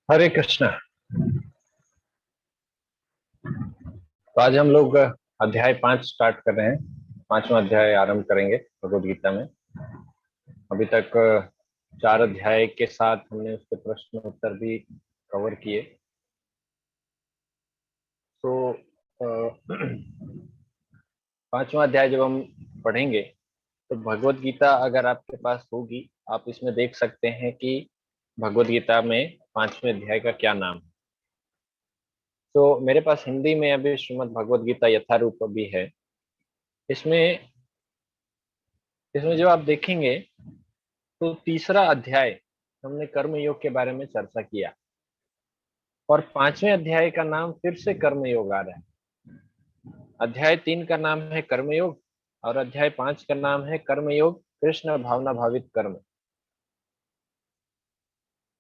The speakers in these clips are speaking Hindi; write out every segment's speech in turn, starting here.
हरे कृष्णा। तो आज हम लोग अध्याय 5 स्टार्ट कर रहे हैं। 5वां अध्याय आरंभ करेंगे भगवद गीता में। अभी तक 4 अध्याय के साथ हमने उसके प्रश्न उत्तर भी कवर किए। तो 5वां अध्याय जब हम पढ़ेंगे तो भगवद गीता अगर आपके पास होगी, आप इसमें देख सकते हैं कि भगवद गीता में 5वें अध्याय का क्या नाम है। तो मेरे पास हिंदी में अभी श्रीमद् भगवद गीता यथारूप भी है। इसमें इसमें जब आप देखेंगे तो तीसरा अध्याय हमने कर्म योग के बारे में चर्चा किया और 5वें अध्याय का नाम फिर से कर्म योग आ रहा है। अध्याय 3 का नाम है कर्म योग और अध्याय 5 का नाम है कर्म योग कृष्ण भावना भावित कर्म।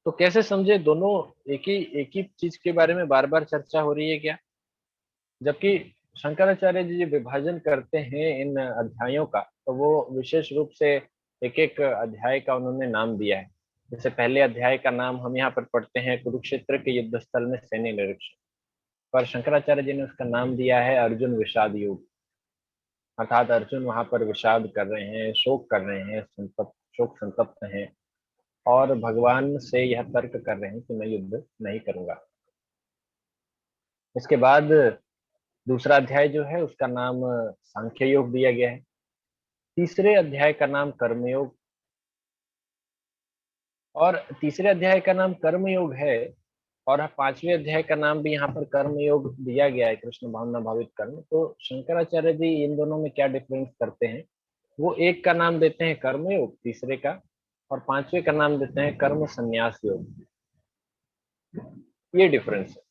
तो कैसे समझे, दोनों एक ही चीज के बारे में बार बार चर्चा हो रही है क्या? जबकि शंकराचार्य जी जो विभाजन करते हैं इन अध्यायों का, तो वो विशेष रूप से एक एक अध्याय का उन्होंने नाम दिया है। जैसे पहले अध्याय का नाम हम यहाँ पर पढ़ते हैं कुरुक्षेत्र के युद्ध स्थल में सैन्य निरीक्षण, पर शंकराचार्य जी ने उसका नाम दिया है अर्जुन विषाद योग। अर्थात अर्जुन वहां पर विषाद कर रहे हैं, शोक कर रहे हैं, संतप्त शोक संतप्त हैं और भगवान से यह तर्क कर रहे हैं कि मैं युद्ध नहीं करूंगा। इसके बाद दूसरा अध्याय जो है उसका नाम सांख्य योग दिया गया है। तीसरे अध्याय का नाम कर्मयोग और तीसरे अध्याय का नाम कर्मयोग है और 5वें अध्याय का नाम भी यहाँ पर कर्मयोग दिया गया है, कृष्ण भावना भावित कर्म। तो शंकराचार्य जी इन दोनों में क्या डिफरेंस करते हैं, वो एक का नाम देते हैं कर्मयोग तीसरे का, और 5वें का नाम देते हैं कर्म संन्यास योग। ये डिफरेंस है।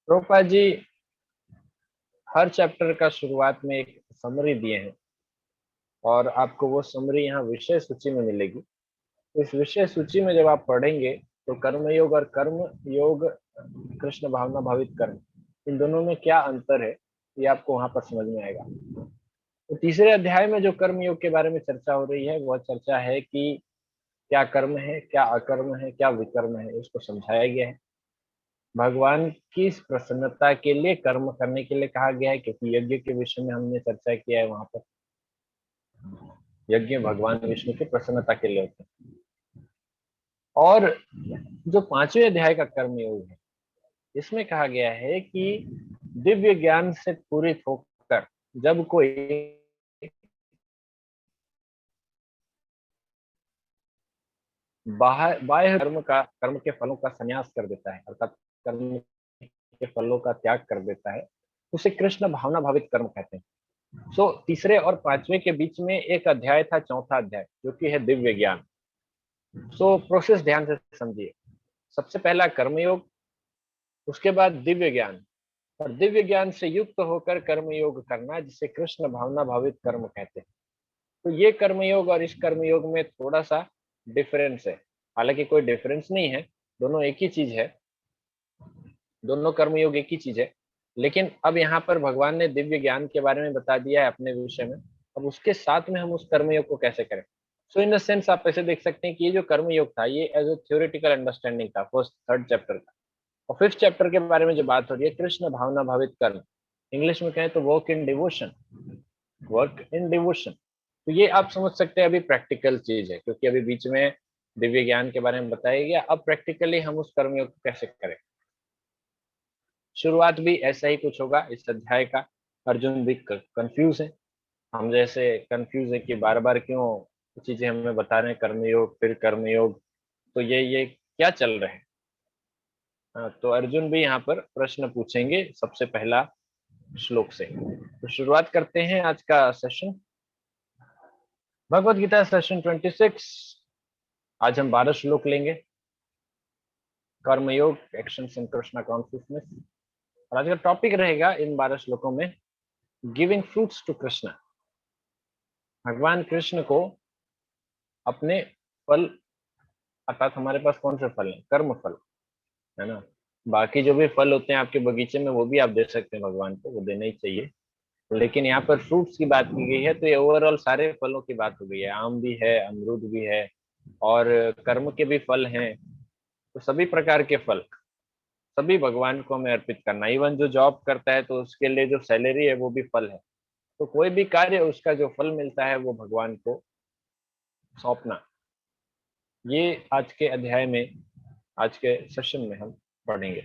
प्रभुपाद जी हर चैप्टर का शुरुआत में एक समरी दिए हैं और आपको वो समरी यहाँ विषय सूची में मिलेगी। इस विषय सूची में जब आप पढ़ेंगे तो कर्म योग और कर्म योग कृष्ण भावना भावित कर्म, इन दोनों में क्या अंतर है ये आपको वहां पर समझ में आएगा। तो तीसरे अध्याय में जो कर्म योग के बारे में चर्चा हो रही है वह चर्चा है कि क्या कर्म है, क्या अकर्म है, क्या विकर्म है, इसको समझाया गया है। भगवान की प्रसन्नता के लिए कर्म करने के लिए कहा गया है, क्योंकि यज्ञ के विषय में हमने चर्चा किया है। वहां पर यज्ञ भगवान विष्णु की प्रसन्नता के लिए होते हैं। और जो 5वें अध्याय का कर्म योग है, इसमें कहा गया है कि दिव्य ज्ञान से पूरित होकर जब कोई बाह्य कर्म के फलों का संन्यास कर देता है, अर्थात कर्म के फलों का त्याग कर देता है, उसे कृष्ण भावना भावित कर्म कहते हैं। सो तीसरे और 5वें के बीच में एक अध्याय था, चौथा अध्याय, जो कि है दिव्य ज्ञान। सो प्रोसेस ध्यान से समझिए। सबसे पहला कर्मयोग, उसके बाद दिव्य ज्ञान, और दिव्य ज्ञान से युक्त होकर कर्म योग करना, जिसे कृष्ण भावना भावित कर्म कहते हैं। तो ये कर्मयोग और इस कर्मयोग में थोड़ा सा डिफरेंस है। हालांकि कोई डिफरेंस नहीं है, दोनों एक ही चीज है, दोनों कर्मयोग एक ही चीज है। लेकिन अब यहाँ पर भगवान ने दिव्य ज्ञान के बारे में बता दिया है अपने विषय में। अब उसके साथ में हम उस कर्मयोग को कैसे करें? सो इन सेंस आप ऐसे देख सकते हैं कि ये जो कर्मयोग था ये एज ए थ्योरेटिकल अंडरस्टैंडिंग था फर्स्ट थर्ड चैप्टर का। और 5th चैप्टर के बारे में जो बात हो रही है, कृष्ण भावना भावित कर्म, इंग्लिश में कहें तो work in devotion, work in devotion. तो ये आप समझ सकते हैं अभी प्रैक्टिकल चीज है, क्योंकि अभी बीच में दिव्य ज्ञान के बारे में बताया गया। अब प्रैक्टिकली हम उस कर्मयोग को कैसे करें? शुरुआत भी ऐसा ही कुछ होगा इस अध्याय का। अर्जुन भी कंफ्यूज है, हम जैसे कंफ्यूज है कि बार बार क्यों चीजें हमें बता रहे हैं, कर्मयोग फिर कर्मयोग, तो ये क्या चल रहे हैं। हाँ, तो अर्जुन भी यहाँ पर प्रश्न पूछेंगे सबसे पहला श्लोक से। तो शुरुआत करते हैं आज का सेशन, भगवत गीता सेशन 26। आज हम 12 श्लोक लेंगे, कर्मयोग, एक्शन इन कृष्णा कॉन्शियसनेस। और आज का टॉपिक रहेगा इन 12 श्लोकों में गिविंग फ्रूट्स टू कृष्णा। भगवान कृष्ण को अपने फल, अर्थात हमारे पास कौन से फल हैं? कर्म फल, है ना। बाकी जो भी फल होते हैं आपके बगीचे में वो भी आप दे सकते हैं भगवान को, वो देना ही चाहिए। लेकिन यहाँ पर फ्रूट्स की बात की गई है, तो ये ओवरऑल सारे फलों की बात हो गई है। आम भी है, अमरूद भी है और कर्म के भी फल हैं। तो सभी प्रकार के फल सभी भगवान को हमें अर्पित करना। इवन जो जॉब करता है तो उसके लिए जो सैलरी है वो भी फल है। तो कोई भी कार्य उसका जो फल मिलता है वो भगवान को सौंपना, ये आज के अध्याय में, आज के सेशन में हम पढ़ेंगे।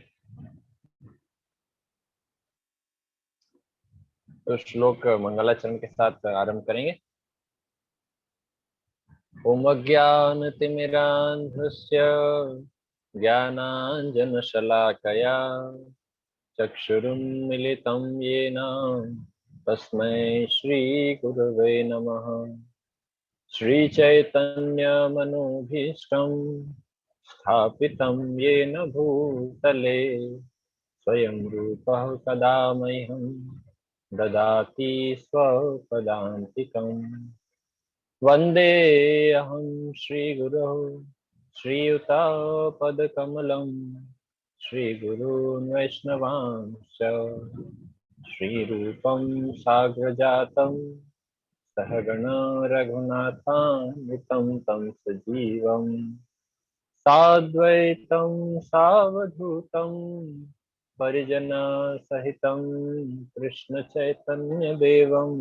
तो श्लोक मंगलाचरण के साथ आरंभ करेंगे। ओम अज्ञानतिमिरान्धस्य ज्ञानाञ्जनशलाकया चक्षुरुन्मिलितं येन तस्मै श्रीगुरवे नमः। श्रीचैतन्यमनोभीष्टं स्थापितं येन भूतले स्वयं रूपः कदा मह्यं ददाति स्वपदान्तिकम्। वन्देऽहं श्रीगुरो श्रीयुतापदकमलं श्रीगुरून् वैष्णवांश्च श्रीरूपं साग्रजातं सहगण रघुनाथान्वितं तं सजीवम् साद्वैतं सावधूतं परिजनसहितं कृष्णचैतन्यदेवं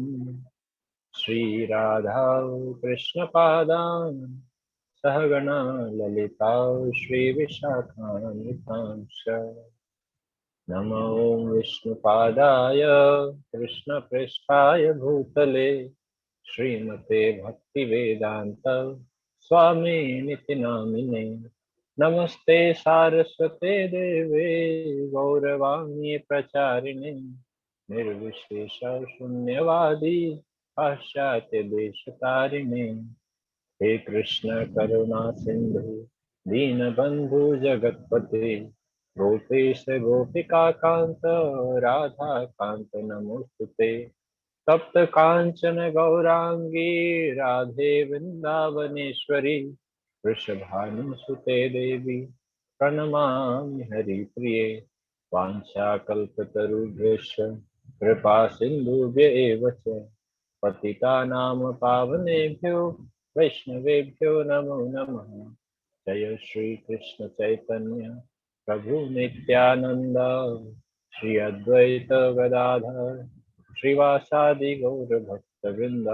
श्रीराधा कृष्णपादान् सहगणा ललिता श्रीविशाखान्वितांश्च। नमो विष्णुपादाय कृष्णपृष्ठाय भूतले श्रीमते भक्तिवेदांत स्वामिनिति नामिने। नमस्ते सारस्वते देवे गौरवाणी प्रचारिणे निर्विशेष शून्यवादी पाश्चात्य देशतारिणे। हे कृष्ण करुणा सिंधु दीनबंधु जगतपते गोपेश गोपिका कांत राधा कांत नमोस्तुते। तप्त कांचन गौरांगी राधे वृंदावनेश्वरी वृषभानुसुते देवी प्रणमामि हरिप्रिये। वाञ्छाकल्पतरुभ्यश्च कृपा सिन्धुभ्य एव च पतितानां पावनेभ्यो वैष्णवेभ्यो नमो नमः। जय श्री कृष्ण चैतन्य प्रभु नित्यानंद श्री अद्वैत गदाधर श्रीवासादि गौर भक्तवृंद।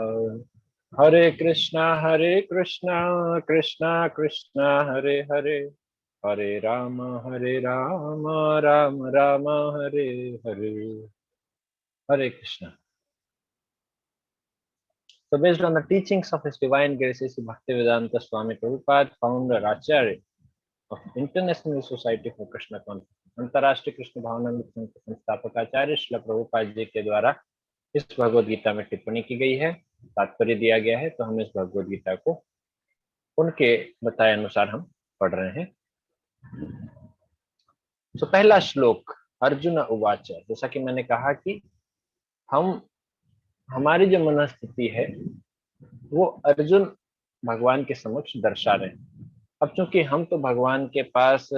हरे कृष्णा कृष्णा कृष्णा हरे हरे, हरे राम राम राम हरे हरे। हरे Krishna. So based on the teachings of His Divine Grace, Bhaktivedanta Swami Prabhupada, founder Acharya of International Society for Krishna Consciousness, अंतरराष्ट्रीय कृष्ण भावनामृत संघ के संस्थापक आचार्य श्रील प्रभुपाद जी के द्वारा इस भगवद गीता में टिप्पणी की गई है, तात्पर्य दिया गया है। तो हम इस भगवद गीता को उनके बताए अनुसार हम पढ़ रहे हैं। तो पहला श्लोक, अर्जुन उवाच। जैसा कि मैंने कहा कि हमारी जो मनस्थिति है वो अर्जुन भगवान के समक्ष दर्शा रहे हैं। अब चूंकि हम तो भगवान के पास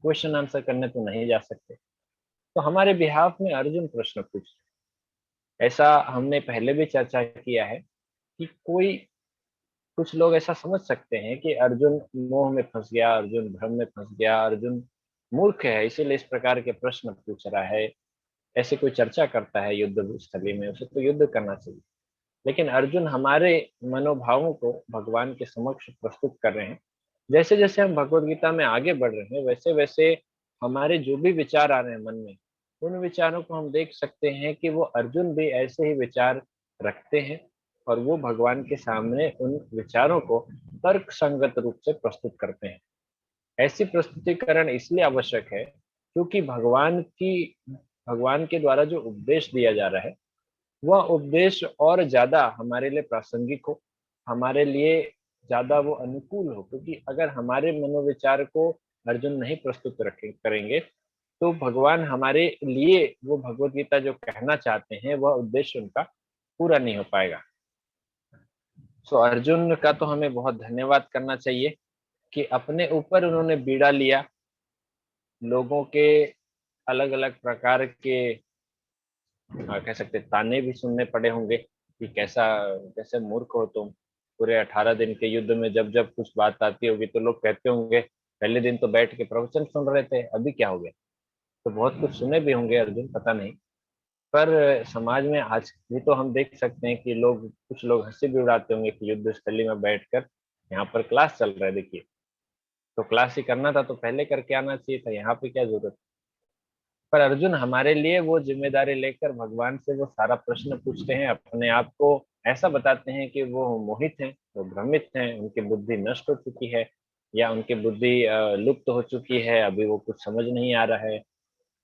क्वेश्चन आंसर करने तो नहीं जा सकते, तो हमारे बिहाफ में अर्जुन प्रश्न पूछ रहे। ऐसा हमने पहले भी चर्चा किया है कि कुछ लोग ऐसा समझ सकते हैं कि अर्जुन मोह में फंस गया, अर्जुन भ्रम में फंस गया, अर्जुन मूर्ख है इसीलिए इस प्रकार के प्रश्न पूछ रहा है। ऐसे कोई चर्चा करता है युद्ध स्थली में, उसे तो युद्ध करना चाहिए। लेकिन अर्जुन हमारे मनोभावों को भगवान के समक्ष प्रस्तुत कर रहे हैं। जैसे जैसे हम भगवत गीता में आगे बढ़ रहे हैं वैसे वैसे हमारे जो भी विचार आ रहे हैं मन में, उन विचारों को हम देख सकते हैं कि वो अर्जुन भी ऐसे ही विचार रखते हैं और वो भगवान के सामने उन विचारों को तर्क संगत रूप से प्रस्तुत करते हैं। ऐसी प्रस्तुतिकरण इसलिए आवश्यक है क्योंकि भगवान के द्वारा जो उपदेश दिया जा रहा है वह उपदेश और ज्यादा हमारे लिए प्रासंगिक हो, हमारे लिए ज्यादा वो अनुकूल हो। क्योंकि अगर हमारे मनोविचार को अर्जुन नहीं प्रस्तुत करेंगे तो भगवान हमारे लिए वो भगवत गीता जो कहना चाहते हैं वह उद्देश्य उनका पूरा नहीं हो पाएगा। सो अर्जुन का तो हमें बहुत धन्यवाद करना चाहिए कि अपने ऊपर उन्होंने बीड़ा लिया। लोगों के अलग अलग प्रकार के कह सकते ताने भी सुनने पड़े होंगे कि कैसे मूर्ख हो तुम। पूरे 18 दिन के युद्ध में जब जब कुछ बात आती होगी तो लोग कहते होंगे पहले दिन तो बैठ के प्रवचन सुन रहे थे, अभी क्या हो गया? तो बहुत कुछ सुने भी होंगे अर्जुन, पता नहीं। पर समाज में आज भी तो हम देख सकते हैं कि कुछ लोग हंसी भी उड़ाते होंगे कि युद्ध स्थली में बैठकर यहाँ पर क्लास चल रहा है, देखिए। तो क्लास ही करना था तो पहले करके आना चाहिए था, यहाँ पे क्या जरूरत? पर अर्जुन हमारे लिए वो जिम्मेदारी लेकर भगवान से वो सारा प्रश्न पूछते हैं, अपने आप को ऐसा बताते हैं कि वो मोहित हैं, वो भ्रमित हैं, उनकी बुद्धि नष्ट हो चुकी है, या उनकी बुद्धि लुप्त हो चुकी है, अभी वो कुछ समझ नहीं आ रहा है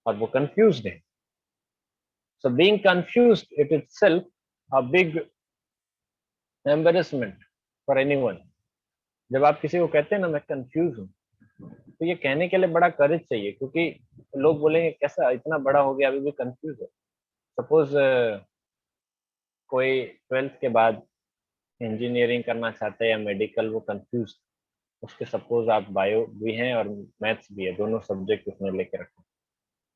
और वो कंफ्यूज्ड है। So being confused it itself a big embarrassment for anyone। जब आप किसी को कहते हैं ना मैं कंफ्यूज हूँ, तो ये कहने के लिए बड़ा करेज चाहिए, क्योंकि लोग बोलेंगे कैसा इतना बड़ा हो गया अभी भी कंफ्यूज है। सपोज कोई 12th के बाद इंजीनियरिंग करना चाहता है या मेडिकल, वो कंफ्यूज, उसके सपोज आप बायो भी हैं और मैथ्स भी है, दोनों सब्जेक्ट उसने लेके रखा,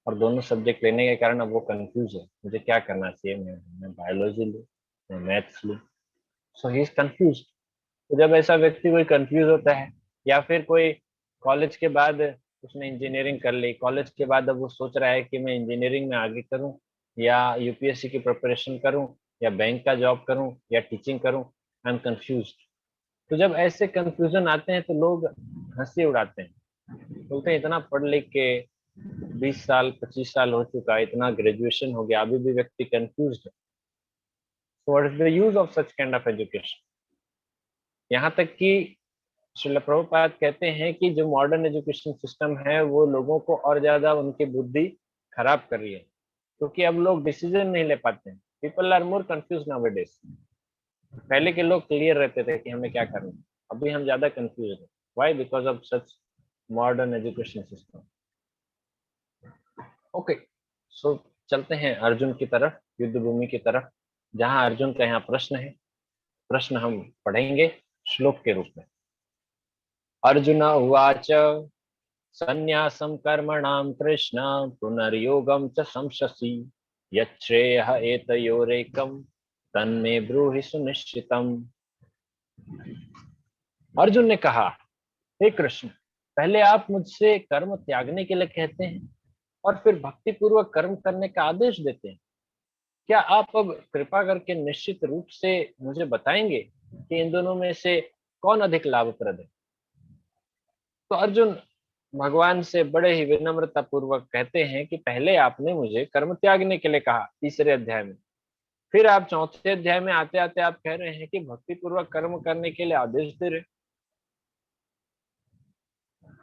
और दोनों सब्जेक्ट लेने के कारण अब वो कंफ्यूज है, मुझे क्या करना चाहिए, मैं बायोलॉजी लूँ, मैं मैथ्स लूँ। सो ही इज कंफ्यूज। तो जब ऐसा व्यक्ति कोई कंफ्यूज होता है, या फिर कोई कॉलेज के बाद उसने इंजीनियरिंग कर ली, कॉलेज के बाद अब वो सोच रहा है कि मैं इंजीनियरिंग में आगे करूं या यूपीएससी की प्रिपरेशन करूं या बैंक का जॉब करूं या टीचिंग करूं, आई एम कंफ्यूज। तो जब ऐसे कंफ्यूजन आते हैं तो लोग हंसी उड़ाते हैं, बोलते हैं इतना पढ़ लिख के 20 साल 25 साल हो चुका है, इतना ग्रेजुएशन हो गया, अभी भी व्यक्ति कंफ्यूज है। So what is the use of such kind of education? यहाँ तक कि श्रील प्रभुपाद कहते हैं कि जो मॉडर्न एजुकेशन सिस्टम है वो लोगों को और ज्यादा उनकी बुद्धि खराब कर रही है, क्योंकि अब लोग डिसीजन नहीं ले पाते हैं। People are more confuse nowadays. पहले के लोग क्लियर रहते थे कि हमें क्या करना है, अभी हम ज्यादा कंफ्यूज हैं। Why? Because of such modern education system. Okay, so चलते हैं अर्जुन की तरफ, युद्ध भूमि की तरफ, जहां अर्जुन का यहाँ प्रश्न है। प्रश्न हम पढ़ेंगे श्लोक के रूप में। अर्जुन उवाच संन्यासं कर्मणां कृष्ण पुनर्योगं च संशसि यच्छ्रेयः एतयोरेकं तन्मे ब्रूहि सुनिश्चितम्। अर्जुन ने कहा, हे कृष्ण, पहले आप मुझसे कर्म त्यागने के लिए कहते हैं और फिर भक्ति पूर्वक कर्म करने का आदेश देते हैं। क्या आप अब कृपा करके निश्चित रूप से मुझे बताएंगे कि इन दोनों में से कौन अधिक लाभप्रद है? तो अर्जुन भगवान से बड़े ही विनम्रता पूर्वक कहते हैं कि पहले आपने मुझे कर्म त्यागने के लिए कहा 3रे अध्याय में, फिर आप 4थे अध्याय में आते आते आप कह रहे हैं कि भक्ति पूर्वक कर्म करने के लिए आदेश दे रहे।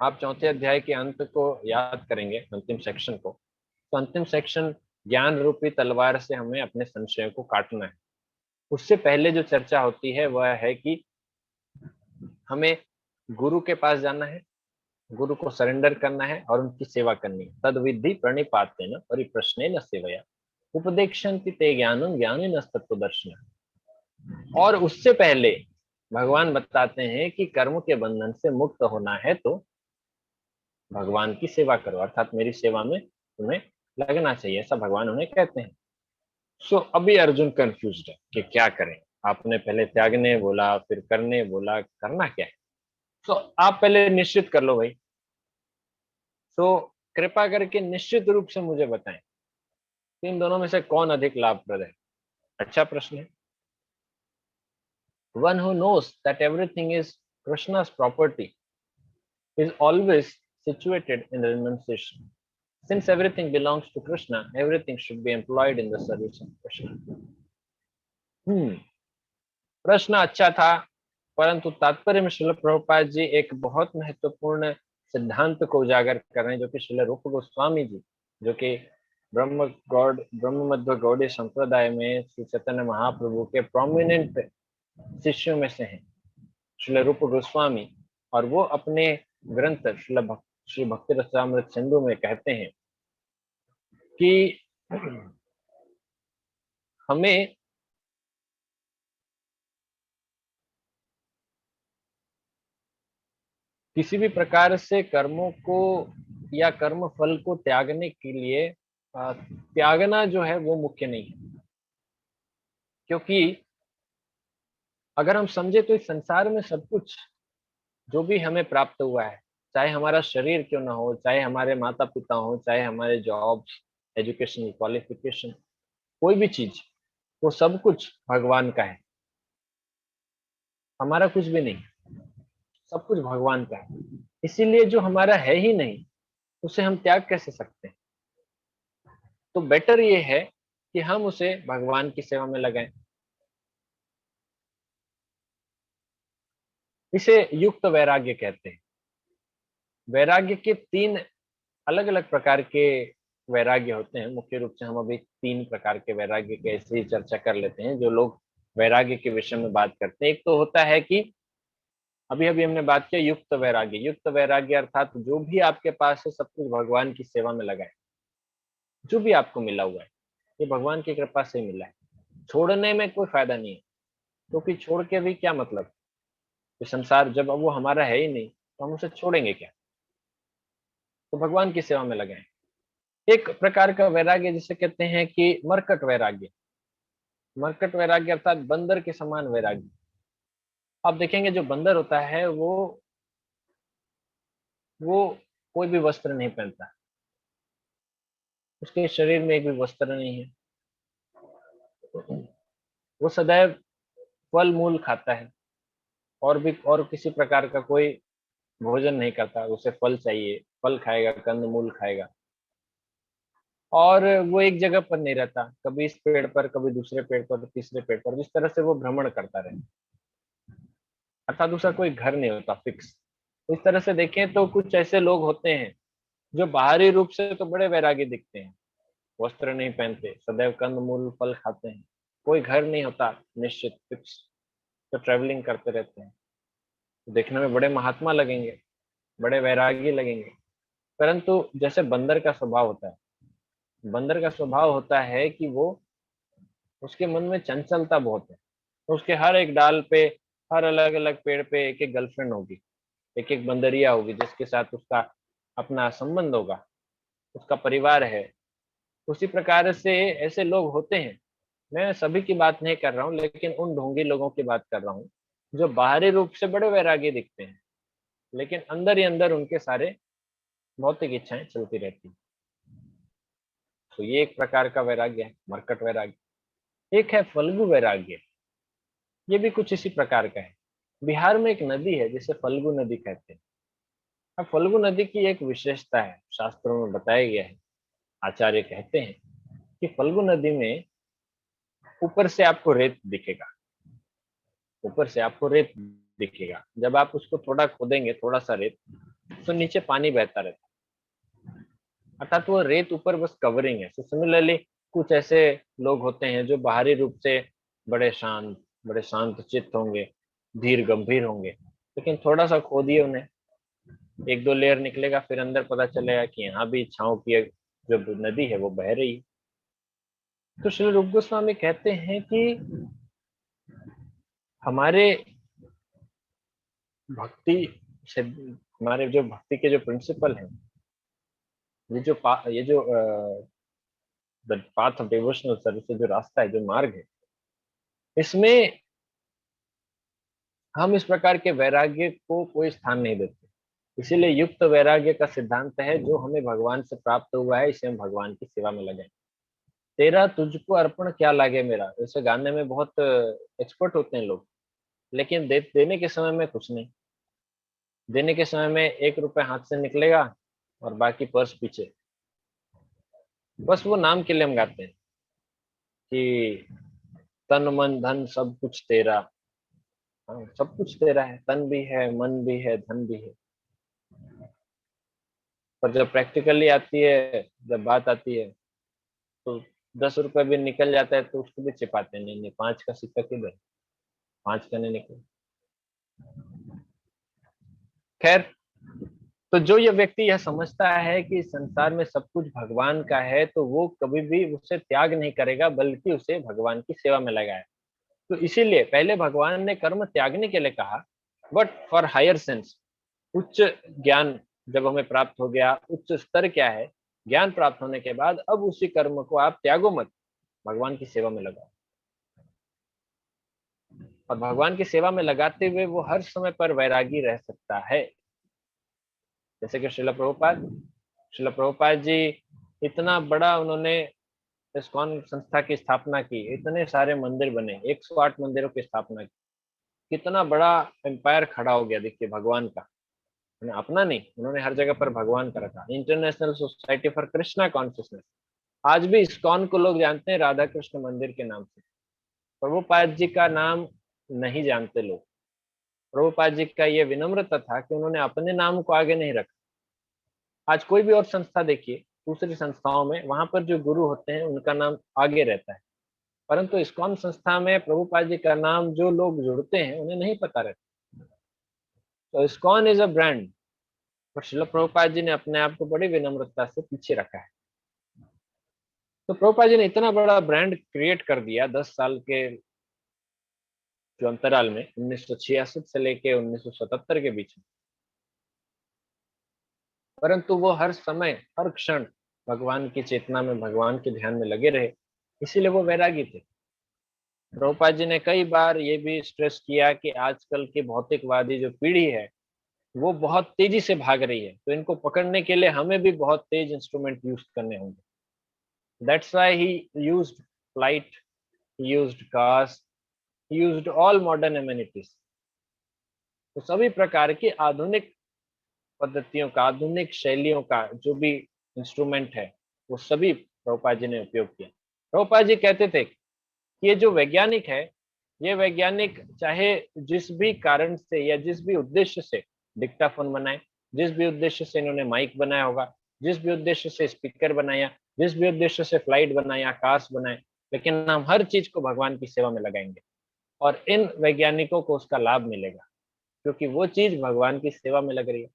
आप 4थे अध्याय के अंत को याद करेंगे, अंतिम सेक्शन को, तो अंतिम सेक्शन ज्ञान रूपी तलवार से हमें अपने संशयों को काटना है। उससे पहले जो चर्चा होती है वह है कि हमें गुरु के पास जाना है, गुरु को सरेंडर करना है और उनकी सेवा करनी है। तद विधि प्रणिपातेन परिप्रश्नेन सेवया उपदेक्षन्ति ते ज्ञानं ज्ञानिनस्तत्त्वदर्शिनः। और उससे पहले भगवान बताते हैं कि कर्म के बंधन से मुक्त होना है तो भगवान की सेवा करो, अर्थात मेरी सेवा में तुम्हें लगना चाहिए, ऐसा भगवान उन्हें कहते हैं। सो अभी अर्जुन कंफ्यूज्ड है कि क्या करें। आपने पहले त्यागने बोला, फिर करने बोला, करना क्या है? तो आप पहले निश्चित कर लो भाई। तो कृपा करके निश्चित रूप से मुझे बताएं, इन दोनों में से कौन अधिक लाभप्रद है? अच्छा प्रश्न है। One who knows that everything is Krishna's property is always situated in renunciation. Since everything belongs to Krishna, everything should be employed in the service of Krishna. प्रश्न अच्छा था, परंतु तात्पर्य में श्रील प्रभुपाद जी एक बहुत महत्वपूर्ण सिद्धांत को उजागर कर रहे हैं, जो कि श्रील रूप गोस्वामी जी, जो कि ब्रह्म मध्य गौड़ीय संप्रदाय में श्री चैतन्य महाप्रभु के प्रोमिनेंट शिष्यों में से हैं, श्रील रूप गोस्वामी। और वो अपने ग्रंथ श्री भक्ति रसामृत सिंधु में कहते हैं कि हमें किसी भी प्रकार से कर्मों को या कर्म फल को त्यागने के लिए त्यागना जो है वो मुख्य नहीं है। क्योंकि अगर हम समझे तो इस संसार में सब कुछ जो भी हमें प्राप्त हुआ है, चाहे हमारा शरीर क्यों ना हो, चाहे हमारे माता पिता हो, चाहे हमारे जॉब्स, एजुकेशन, क्वालिफिकेशन, कोई भी चीज, वो सब कुछ भगवान का है, हमारा कुछ भी नहीं, सब कुछ भगवान का है। इसीलिए जो हमारा है ही नहीं, उसे हम त्याग कैसे सकते हैं? तो बेटर ये है कि हम उसे भगवान की सेवा में लगाएं। इसे युक्त वैराग्य कहते हैं। वैराग्य के तीन अलग अलग प्रकार के वैराग्य होते हैं। मुख्य रूप से हम अभी तीन प्रकार के वैराग्य के ऐसे ही चर्चा कर लेते हैं जो लोग वैराग्य के विषय में बात करते हैं। एक तो होता है कि अभी अभी हमने बात किया युक्त वैराग्य। युक्त वैराग्य अर्थात जो भी आपके पास है सब कुछ भगवान की सेवा में लगाए। जो भी आपको मिला हुआ है ये भगवान की कृपा से मिला है। छोड़ने में कोई फायदा नहीं है, क्योंकि छोड़ के भी क्या मतलब? ये संसार जब अब वो हमारा है ही नहीं तो हम उसे छोड़ेंगे क्या? तो भगवान की सेवा में लगाए। एक प्रकार का वैराग्य जिसे कहते हैं कि मरकट वैराग्य। मरकट वैराग्य अर्थात बंदर के समान वैराग्य। आप देखेंगे जो बंदर होता है वो कोई भी वस्त्र नहीं पहनता, उसके शरीर में एक भी वस्त्र नहीं है। वो सदैव फल मूल खाता है, और भी और किसी प्रकार का कोई भोजन नहीं करता। उसे फल चाहिए, फल खाएगा, कंद मूल खाएगा। और वो एक जगह पर नहीं रहता, कभी इस पेड़ पर, कभी दूसरे पेड़ पर, तीसरे पेड़ पर, जिस तरह से वो भ्रमण करता रहे, अर्थात उसका कोई घर नहीं होता फिक्स। इस तरह से देखें तो कुछ ऐसे लोग होते हैं जो बाहरी रूप से तो बड़े वैरागी दिखते हैं, वस्त्र नहीं पहनते, सदैव कंद मूल फल खाते हैं, कोई घर नहीं होता निश्चित फिक्स, तो ट्रेवलिंग करते रहते हैं, तो देखने में बड़े महात्मा लगेंगे, बड़े वैरागी लगेंगे। परंतु जैसे बंदर का स्वभाव होता है, बंदर का स्वभाव होता है कि वो, उसके मन में चंचलता बहुत है। तो उसके हर एक डाल पे, हर अलग अलग पेड़ पे एक एक गर्लफ्रेंड होगी, एक एक बंदरिया होगी जिसके साथ उसका अपना संबंध होगा, उसका परिवार है। उसी प्रकार से ऐसे लोग होते हैं। मैं सभी की बात नहीं कर रहा हूँ, लेकिन उन ढोंगी लोगों की बात कर रहा हूँ जो बाहरी रूप से बड़े वैरागी दिखते हैं, लेकिन अंदर ही अंदर उनके सारे भौतिक इच्छाएं चलती रहती हैं। तो ये एक प्रकार का वैराग्य है, मरकट वैराग्य। एक है फल्गु वैराग्य। ये भी कुछ इसी प्रकार का है। बिहार में एक नदी है जिसे फल्गु नदी कहते हैं। अब फल्गु नदी की एक विशेषता है, शास्त्रों में बताया गया है। आचार्य कहते हैं कि फल्गु नदी में ऊपर से आपको रेत दिखेगा, ऊपर से आपको रेत दिखेगा। जब आप उसको थोड़ा खोदेंगे, थोड़ा सा रेत, तो नीचे पानी बहता रहता है, अर्थात वो रेत ऊपर बस कवरिंग है। सिमिलरली कुछ ऐसे लोग होते हैं जो बाहरी रूप से बड़े शांत, बड़े शांत चित्त होंगे, धीर गंभीर होंगे, लेकिन थोड़ा सा खोदिए उन्हें, एक दो लेयर निकलेगा, फिर अंदर पता चलेगा कि यहाँ भी इच्छाओं की जो नदी है वो बह रही है। तो श्री रूप गोस्वामी कहते हैं कि हमारे भक्ति से, हमारे जो भक्ति के जो प्रिंसिपल हैं, ये जो the path of devotional service, जो रास्ता है, जो मार्ग है, इसमें हम इस प्रकार के वैराग्य को कोई स्थान नहीं देते। इसीलिए युक्त वैराग्य का सिद्धांत है जो हमें भगवान से प्राप्त हुआ है, इसे हम भगवान की सेवा में लगाएं। तेरा तुझको अर्पण क्या लागे मेरा, इसे गाने में बहुत एक्सपर्ट होते हैं लोग, लेकिन देने के समय में कुछ नहीं। देने के समय में 1 रुपए हाथ से निकलेगा और बाकी पर्स पीछे। बस वो नाम के लिए हम गाते हैं कि तन मन धन सब कुछ तेरा। हाँ, सब कुछ तेरा है, तन भी है, मन भी है, धन भी है। पर जब प्रैक्टिकली आती है, जब बात आती है, तो 10 रुपए भी निकल जाता है तो उसको भी छिपाते हैं, नहीं नहीं 5 का सिक्का किधर, 5 का नहीं निकल। खैर, तो जो ये व्यक्ति यह समझता है कि संसार में सब कुछ भगवान का है, तो वो कभी भी उसे त्याग नहीं करेगा, बल्कि उसे भगवान की सेवा में लगाए। तो इसीलिए पहले भगवान ने कर्म त्यागने के लिए कहा, बट फॉर हायर सेंस, उच्च ज्ञान जब हमें प्राप्त हो गया, उच्च स्तर क्या है, ज्ञान प्राप्त होने के बाद अब उसी कर्म को आप त्यागो मत, भगवान की सेवा में लगाओ। और भगवान की सेवा में लगाते हुए वो हर समय पर वैरागी रह सकता है। जैसे कि श्रील प्रभुपाद जी इतना बड़ा उन्होंने इस्कॉन संस्था की स्थापना की, इतने सारे मंदिर बने, 108 मंदिरों की स्थापना की, कितना बड़ा एम्पायर खड़ा हो गया देखिए भगवान का। उन्होंने अपना नहीं, उन्होंने हर जगह पर भगवान का रखा। International society for Krishna consciousness, आज भी इस्कॉन को लोग जानते हैं राधा कृष्ण मंदिर के नाम से। प्रभुपाद जी का नाम नहीं जानते लोग। प्रभुपाद जी का ये विनम्रता था कि उन्होंने अपने नाम को आगे नहीं रखा। आज कोई भी और संस्था देखिए, दूसरी संस्थाओं में वहां पर जो गुरु होते हैं उनका नाम आगे रहता है, परंतु इस्कॉन संस्था में प्रभुपाद जी का नाम जो लोग जुड़ते हैं उन्हें नहीं पता रहता। तो इस्कॉन इज अ ब्रांड, पर श्रील प्रभुपाद जी ने अपने आप को बड़ी विनम्रता से पीछे रखा है। तो प्रभुपाद जी ने इतना बड़ा ब्रांड क्रिएट कर दिया 10 साल के जो अंतराल में, 1966 से लेके 1977 के बीच में, परंतु वो हर समय हर क्षण भगवान की चेतना में, भगवान के ध्यान में लगे रहे, इसीलिए वो वैरागी थे। प्रभुपाद जी ने कई बार ये भी स्ट्रेस किया कि आजकल की भौतिकवादी जो पीढ़ी है वो बहुत तेजी से भाग रही है, तो इनको पकड़ने के लिए हमें भी बहुत तेज इंस्ट्रूमेंट यूज करने होंगे। That's why he used flight, he used cars, he used all modern amenities. तो सभी प्रकार की आधुनिक पद्धतियों का, आधुनिक शैलियों का जो भी इंस्ट्रूमेंट है वो सभी प्रभुपाद जी ने उपयोग किया। प्रभुपाद जी कहते थे कि ये जो वैज्ञानिक है, ये वैज्ञानिक चाहे जिस भी कारण से या जिस भी उद्देश्य से डिक्टाफोन बनाए, जिस भी उद्देश्य से इन्होंने माइक बनाया होगा, जिस भी उद्देश्य से स्पीकर बनाया, जिस भी उद्देश्य से फ्लाइट बनाया, कार्स बनाए, लेकिन हम हर चीज को भगवान की सेवा में लगाएंगे और इन वैज्ञानिकों को उसका लाभ मिलेगा, क्योंकि वो चीज भगवान की सेवा में लग रही है।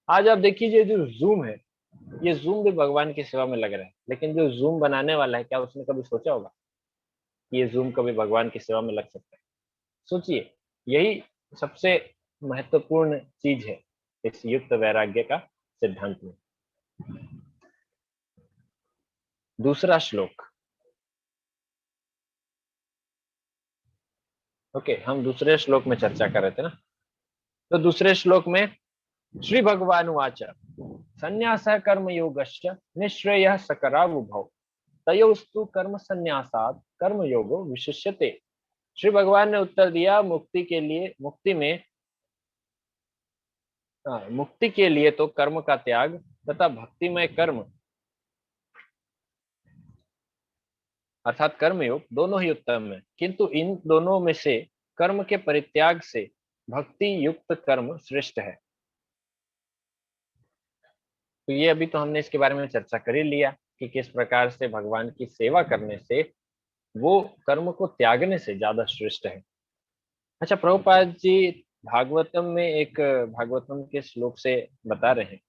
आज आप देखिए जो जूम है, ये जूम भी भगवान की सेवा में लग रहा है, लेकिन जो जूम बनाने वाला है, क्या उसने कभी सोचा होगा कि ये जूम कभी भगवान की सेवा में लग सकता है? सोचिए, यही सबसे महत्वपूर्ण चीज है इस युक्त वैराग्य का सिद्धांत में। दूसरा श्लोक। ओके, हम दूसरे श्लोक में चर्चा कर रहे थे ना। तो दूसरे श्लोक में श्री भगवान वाच संन्यास कर्म योगश्च निश्रेय सकरावुभौ तयोस्तु कर्म संन्यासात् कर्म योगो विशिष्यते। श्री भगवान ने उत्तर दिया, मुक्ति के लिए, मुक्ति के लिए तो कर्म का त्याग तथा भक्तिमय कर्म अर्थात कर्मयोग दोनों ही उत्तम है, किंतु इन दोनों में से कर्म के परित्याग से भक्ति युक्त कर्म श्रेष्ठ है। तो ये अभी तो हमने इसके बारे में चर्चा कर ही लिया कि किस प्रकार से भगवान की सेवा करने से वो कर्म को त्यागने से ज्यादा श्रेष्ठ है। अच्छा, प्रभुपाद जी भागवतम में एक भागवतम के श्लोक से बता रहे हैं,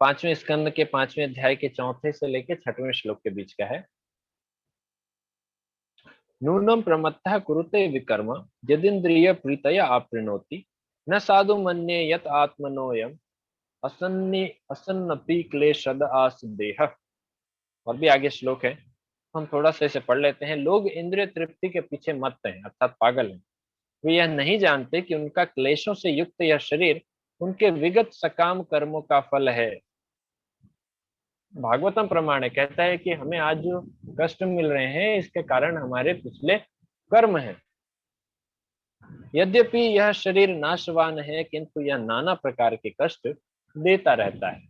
5वें स्कंद के 5वें अध्याय के 4 से लेके 6वें श्लोक के बीच का है। नूनम प्रमत्तः कुरुते विकर्म यदिन्द्रिय प्रीतया आपृणोति न साधु मन्ये यत आत्मनोयम असन्नि असन्नपि क्लेशद आसदेह। और भी आगे श्लोक है, हम थोड़ा सा इसे पढ़ लेते हैं। लोग इंद्रिय तृप्ति के पीछे मत्त हैं अर्थात पागल हैं, वे यह नहीं जानते कि उनका क्लेशों से युक्त यह शरीर उनके विगत सकाम कर्मों का फल है। भागवतम प्रमाण कहता है कि हमें आज जो कष्ट मिल रहे हैं इसके कारण हमारे पिछले कर्म हैं। यद्यपि यह शरीर नाशवान है, किंतु यह नाना प्रकार के कष्ट देता रहता है।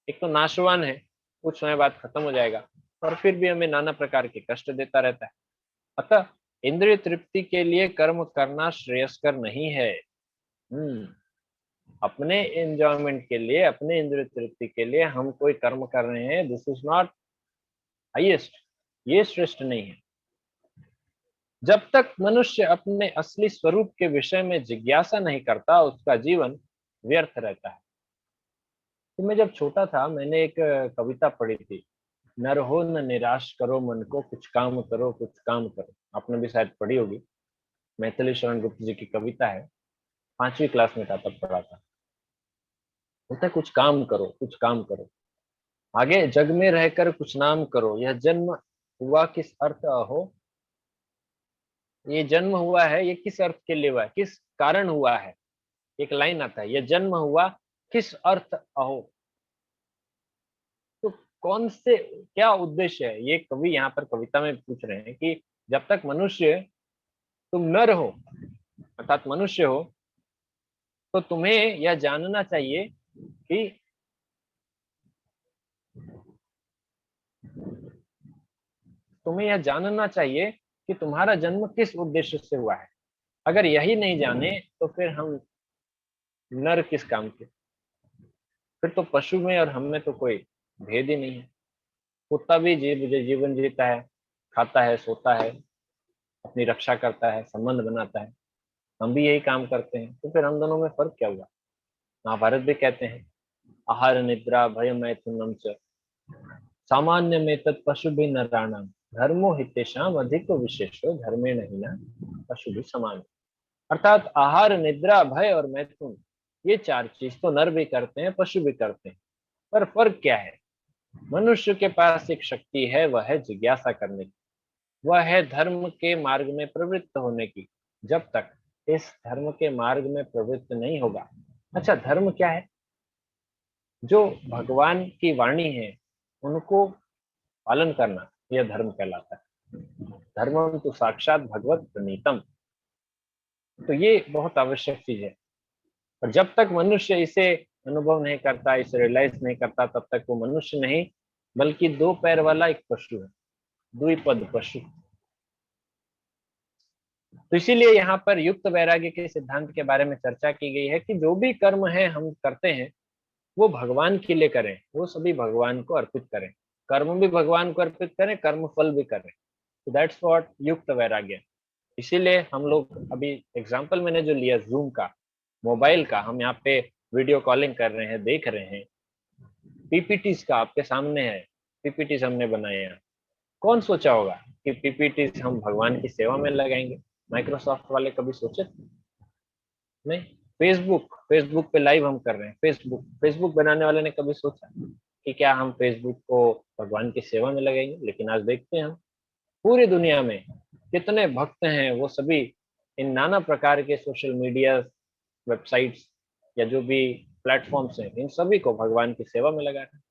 एक तो नाशवान है, कुछ समय बाद खत्म हो जाएगा, और फिर भी हमें नाना प्रकार के कष्ट देता रहता है। अतः इंद्रिय तृप्ति के लिए कर्म करना श्रेयस्कर नहीं है। अपने एंजॉयमेंट के लिए, अपने इंद्रिय तृप्ति के लिए हम कोई कर्म कर रहे हैं, दिस इज नॉट हाईएस्ट, ये श्रेष्ठ नहीं है। जब तक मनुष्य अपने असली स्वरूप के विषय में जिज्ञासा नहीं करता, उसका जीवन व्यर्थ रहता है। तो मैं जब छोटा था, मैंने एक कविता पढ़ी थी, नर हो न निराश करो मन को, कुछ काम करो कुछ काम करो। आपने भी शायद पढ़ी होगी, मैथिली शरण गुप्त जी की कविता है, 5वीं क्लास में था तब पढ़ा था। बोलता है कुछ काम करो कुछ काम करो, आगे जग में रहकर कुछ नाम करो, यह जन्म हुआ किस अर्थ हो, ये जन्म हुआ है ये किस अर्थ के लिए हुआ है, किस कारण हुआ है, एक लाइन आता है, ये जन्म हुआ किस अर्थ अहो। तो कौन से, क्या उद्देश्य है, ये कवि यहाँ पर कविता में पूछ रहे हैं कि जब तक मनुष्य, तुम नर हो अर्थात मनुष्य हो, तो तुम्हें यह जानना चाहिए कि तुम्हें यह जानना चाहिए कि तुम्हारा जन्म किस उद्देश्य से हुआ है। अगर यही नहीं जाने तो फिर हम नर किस काम के, फिर तो पशु में और हम में तो कोई भेद ही नहीं है। कुत्ता भी जीवन जीता है, खाता है, सोता है, अपनी रक्षा करता है, संबंध बनाता है, हम भी यही काम करते हैं, तो फिर हम दोनों में फर्क क्या हुआ। महाभारत भी कहते हैं, आहार निद्रा भय मैथुनम च सामान्य में तत् पशु भी नराणाम धर्मो हितेशाम अधिक विशेषो धर्मे नहीं ना पशु भी समान। अर्थात आहार निद्रा भय और मैथुन, ये चार चीज तो नर भी करते हैं, पशु भी करते हैं, पर फर्क क्या है। मनुष्य के पास एक शक्ति है, वह है जिज्ञासा करने की, वह है धर्म के मार्ग में प्रवृत्त होने की। जब तक इस धर्म के मार्ग में प्रवृत्त नहीं होगा, अच्छा धर्म क्या है, जो भगवान की वाणी है उनको पालन करना, यह धर्म कहलाता है। धर्मम तो साक्षात भगवत प्रणीतम। तो ये बहुत आवश्यक चीज है, और जब तक मनुष्य इसे अनुभव नहीं करता, इसे रियलाइज नहीं करता, तब तक वो मनुष्य नहीं बल्कि दो पैर वाला एक पशु है, द्विपद पशु। तो इसीलिए यहाँ पर युक्त वैराग्य के सिद्धांत के बारे में चर्चा की गई है कि जो भी कर्म है हम करते हैं वो भगवान के लिए करें, वो सभी भगवान को अर्पित करें, कर्म भी भगवान को अर्पित करें, कर्म फल भी करें। तो दैट्स व्हाट युक्त वैराग्य। इसीलिए हम लोग अभी एग्जाम्पल मैंने जो लिया जूम का, मोबाइल का, हम यहाँ पे वीडियो कॉलिंग कर रहे हैं, देख रहे हैं, पीपीटीज का आपके सामने है, पीपीटीज हमने बनाए हैं। कौन सोचा होगा कि पीपीटीज हम भगवान की सेवा में लगाएंगे। माइक्रोसॉफ्ट वाले कभी सोचे? नहीं। फेसबुक फेसबुक पे लाइव हम कर रहे हैं, फेसबुक फेसबुक बनाने वाले ने कभी सोचा कि क्या हम फेसबुक को भगवान की सेवा में लगाएंगे? लेकिन आज देखते हैं हम पूरी दुनिया में कितने भक्त हैं, वो सभी इन नाना प्रकार के सोशल मीडिया, वेबसाइट्स या जो भी प्लेटफॉर्म्स हैं, इन सभी को भगवान की सेवा में लगा रहे हैं।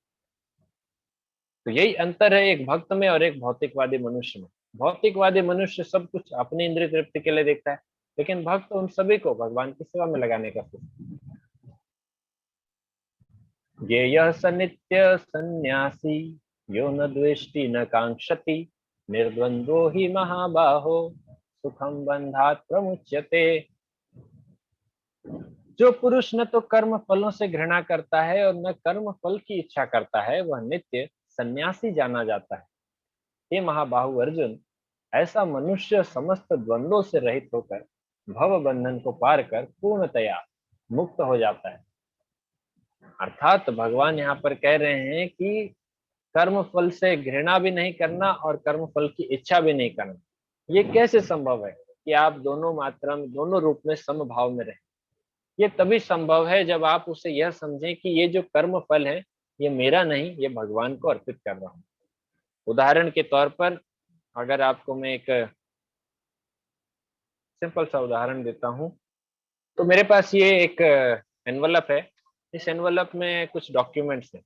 तो यही अंतर है एक भक्त में और एक भौतिकवादी मनुष्य में। भौतिकवादी मनुष्य सब कुछ अपनी इंद्रिय तृप्ति के लिए देखता है, लेकिन भक्त उन सभी को भगवान की सेवा में लगाने का सोचता है। ज्ञेयः स नित्य सन्यासी यो न द्वेष्टि न कांक्षति निर्द्वंद्वो ही महाबाहो सुखम बंधात प्रमुच्यते। जो पुरुष न तो कर्म फलों से घृणा करता है और न कर्म फल की इच्छा करता है, वह नित्य सन्यासी जाना जाता है। हे महाबाहु अर्जुन, ऐसा मनुष्य समस्त द्वंद्वों से रहित होकर भव बंधन को पार कर पूर्णतया मुक्त हो जाता है। अर्थात भगवान यहाँ पर कह रहे हैं कि कर्म फल से घृणा भी नहीं करना और कर्म फल की इच्छा भी नहीं करना। ये कैसे संभव है कि आप दोनों मात्रा में, दोनों रूप में समभाव में रहें? ये तभी संभव है जब आप उसे यह समझें कि ये जो कर्म फल है ये मेरा नहीं, ये भगवान को अर्पित कर रहा हूँ। उदाहरण के तौर पर अगर आपको मैं एक सिंपल सा उदाहरण देता हूँ, तो मेरे पास ये एक एनवलप है, इस एनवलप में कुछ डॉक्यूमेंट्स हैं,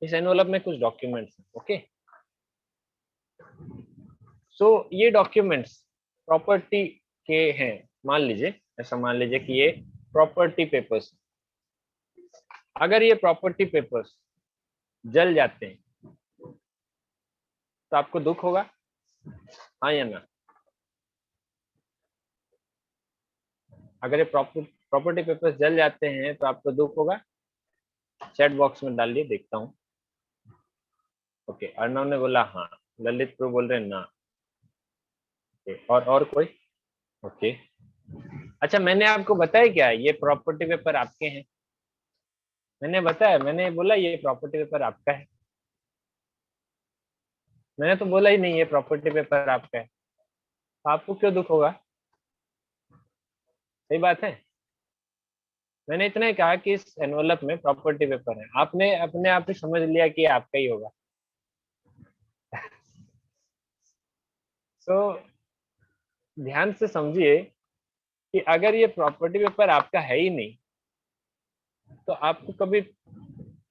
इस एनवलप में कुछ डॉक्यूमेंट्स हैं, ओके। सो ये डॉक्यूमेंट्स प्रॉपर्टी के हैं, मान लीजिए, ऐसा मान लीजिए कि ये प्रॉपर्टी पेपर्स। अगर ये प्रॉपर्टी पेपर्स जल जाते हैं तो आपको दुख होगा, हाँ या ना? अगर ये प्रॉपर्टी पेपर्स जल जाते हैं तो आपको दुख होगा? चैट बॉक्स में डालिए, देखता हूँ। ओके, अर्णव ने बोला हाँ, ललित प्रो बोल रहे हैं ना। ओके, और कोई? ओके, अच्छा मैंने आपको बताया क्या ये प्रॉपर्टी पेपर आपके हैं? मैंने बताया, मैंने बोला ये प्रॉपर्टी पेपर आपका है? मैंने तो बोला ही नहीं ये प्रॉपर्टी पेपर आपका है, तो आपको क्यों दुख होगा? सही बात है। मैंने इतना ही कहा कि इस एनवलप में प्रॉपर्टी पेपर है, आपने अपने आप ही समझ लिया कि आपका ही होगा। तो ध्यान से समझिए कि अगर ये प्रॉपर्टी पेपर आपका है ही नहीं, तो आपको कभी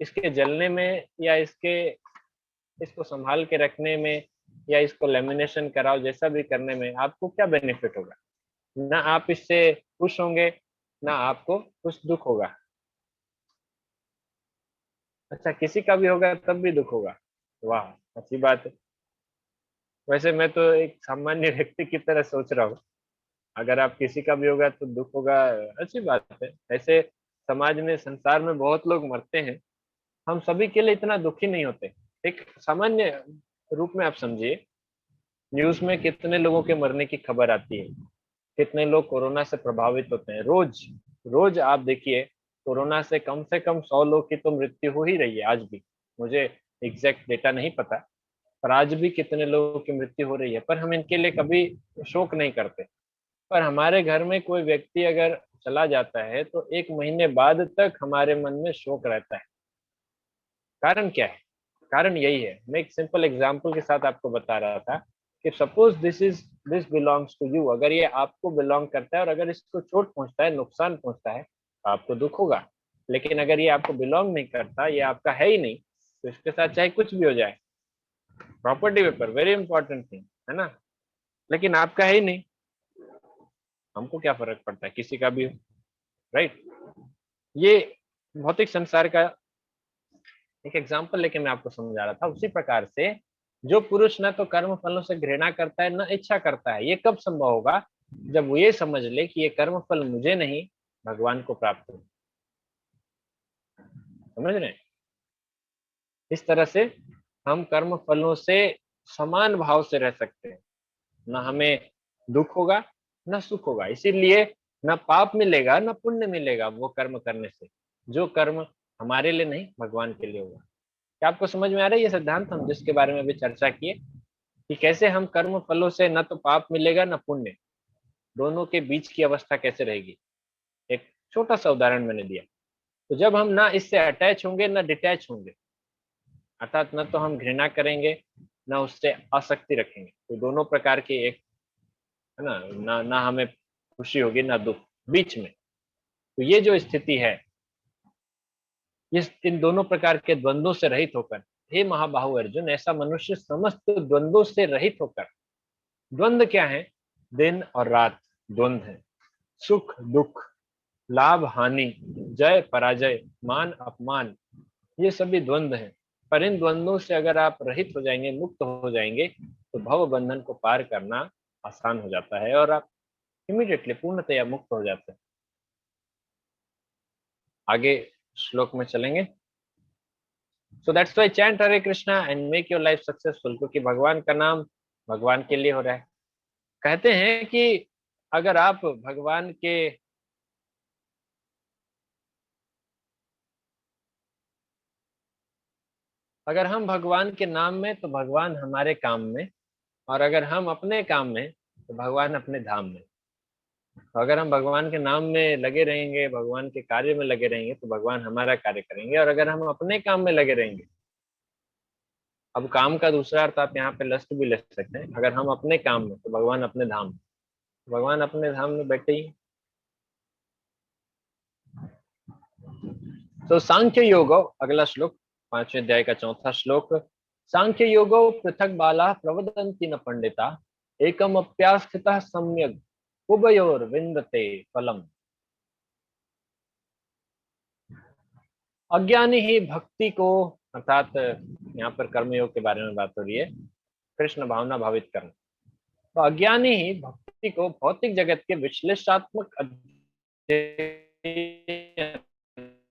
इसके जलने में या इसको संभाल के रखने में या इसको लेमिनेशन कराओ, जैसा भी करने में आपको क्या बेनिफिट होगा? ना आप इससे खुश होंगे, ना आपको कुछ दुख होगा। अच्छा, किसी का भी होगा तब भी दुख होगा? वाह, अच्छी बात है। वैसे मैं तो एक सामान्य व्यक्ति की तरह सोच रहा हूँ, अगर आप किसी का भी होगा तो दुख होगा, अच्छी बात है। ऐसे समाज में, संसार में बहुत लोग मरते हैं, हम सभी के लिए इतना दुखी नहीं होते। एक सामान्य रूप में आप समझिए, न्यूज में कितने लोगों के मरने की खबर आती है, कितने लोग कोरोना से प्रभावित होते हैं। रोज रोज आप देखिए, कोरोना से कम 100 लोग की तो मृत्यु हो ही रही है आज भी। मुझे एग्जैक्ट डेटा नहीं पता, पर आज भी कितने लोगों की मृत्यु हो रही है, पर हम इनके लिए कभी शोक नहीं करते। पर हमारे घर में कोई व्यक्ति अगर चला जाता है तो 1 महीने बाद तक हमारे मन में शोक रहता है। कारण क्या है? कारण यही है, मैं एक सिंपल एग्जांपल के साथ आपको बता रहा था कि suppose this belongs to you, अगर ये आपको बिलोंग करता है और अगर इसको चोट पहुंचता है, नुकसान पहुंचता है, तो आपको दुख होगा। लेकिन अगर ये आपको बिलोंग नहीं करता, ये आपका है ही नहीं, तो इसके साथ चाहे कुछ भी हो जाए, property paper very important thing है ना, लेकिन आपका है ही नहीं, हमको क्या फर्क पड़ता है किसी का भी हो, राइट? ये भौतिक संसार का एक एग्जाम्पल लेके मैं आपको समझा रहा था। उसी प्रकार से जो पुरुष न तो कर्म फलों से घृणा करता है, न इच्छा करता है, ये कब संभव होगा? जब वो ये समझ ले कि ये कर्म फल मुझे नहीं, भगवान को प्राप्त हो। समझ रहे हैं? इस तरह से हम कर्म फलों से समान भाव से रह सकते हैं, न हमें दुख होगा, न सुख होगा। इसीलिए न पाप मिलेगा, न पुण्य मिलेगा वो कर्म करने से, जो कर्म हमारे लिए नहीं, भगवान के लिए होगा। क्या आपको समझ में आ रहा है ये सिद्धांत हम जिसके बारे में अभी चर्चा किए, कि कैसे हम कर्म फलों से न तो पाप मिलेगा न पुण्य, दोनों के बीच की अवस्था कैसे रहेगी? एक छोटा सा उदाहरण मैंने दिया। तो जब हम ना इससे अटैच होंगे न डिटैच होंगे, अर्थात न तो हम घृणा करेंगे न उससे आसक्ति रखेंगे, तो दोनों प्रकार की एक, है ना, ना हमें खुशी होगी ना दुख, बीच में। तो ये जो स्थिति है, इस इन दोनों प्रकार के द्वंद्वों से रहित होकर, हे महाबाहु अर्जुन, ऐसा मनुष्य समस्त द्वंद्वों से रहित होकर, द्वंद्व क्या है? दिन और रात द्वंद्व है, सुख दुख, लाभ हानि, जय पराजय, मान अपमान, ये सभी द्वंद्व हैं। पर इन द्वंद्वों से अगर आप रहित हो जाएंगे, मुक्त हो जाएंगे, तो भव बंधन को पार करना आसान हो जाता है और आप इमीडिएटली पूर्णतया मुक्त हो जाते हैं। आगे श्लोक में चलेंगे। So that's why chant Hare Krishna and make your life successful, क्योंकि भगवान का नाम भगवान के लिए हो रहा है। कहते हैं कि अगर आप भगवान के अगर हम भगवान के नाम में, तो भगवान हमारे काम में, और अगर हम अपने काम में, तो भगवान अपने धाम में। तो अगर हम भगवान के नाम में लगे रहेंगे, भगवान के कार्य में लगे रहेंगे, तो भगवान हमारा कार्य करेंगे। और अगर हम अपने काम में लगे रहेंगे, अब काम का दूसरा अर्थ आप यहाँ पे लस्ट भी ले सकते हैं, अगर हम अपने काम में, तो भगवान अपने धाम में। भगवान अपने धाम में बैठे ही। तो सांख्य योगो, अगला श्लोक, 5वें अध्याय का चौथा श्लोक। सांख्य योगो पृथक बाला प्रवदन्ति न पंडिता, एकम अप्यास्थितः सम्यक उभयोर विन्दते फलम। अज्ञानी ही भक्ति को, अर्थात यहाँ पर कर्मयोग के बारे में बात हो रही है, कृष्ण भावना भावित करना। तो अज्ञानी ही भक्ति को भौतिक जगत के विश्लेषणात्मक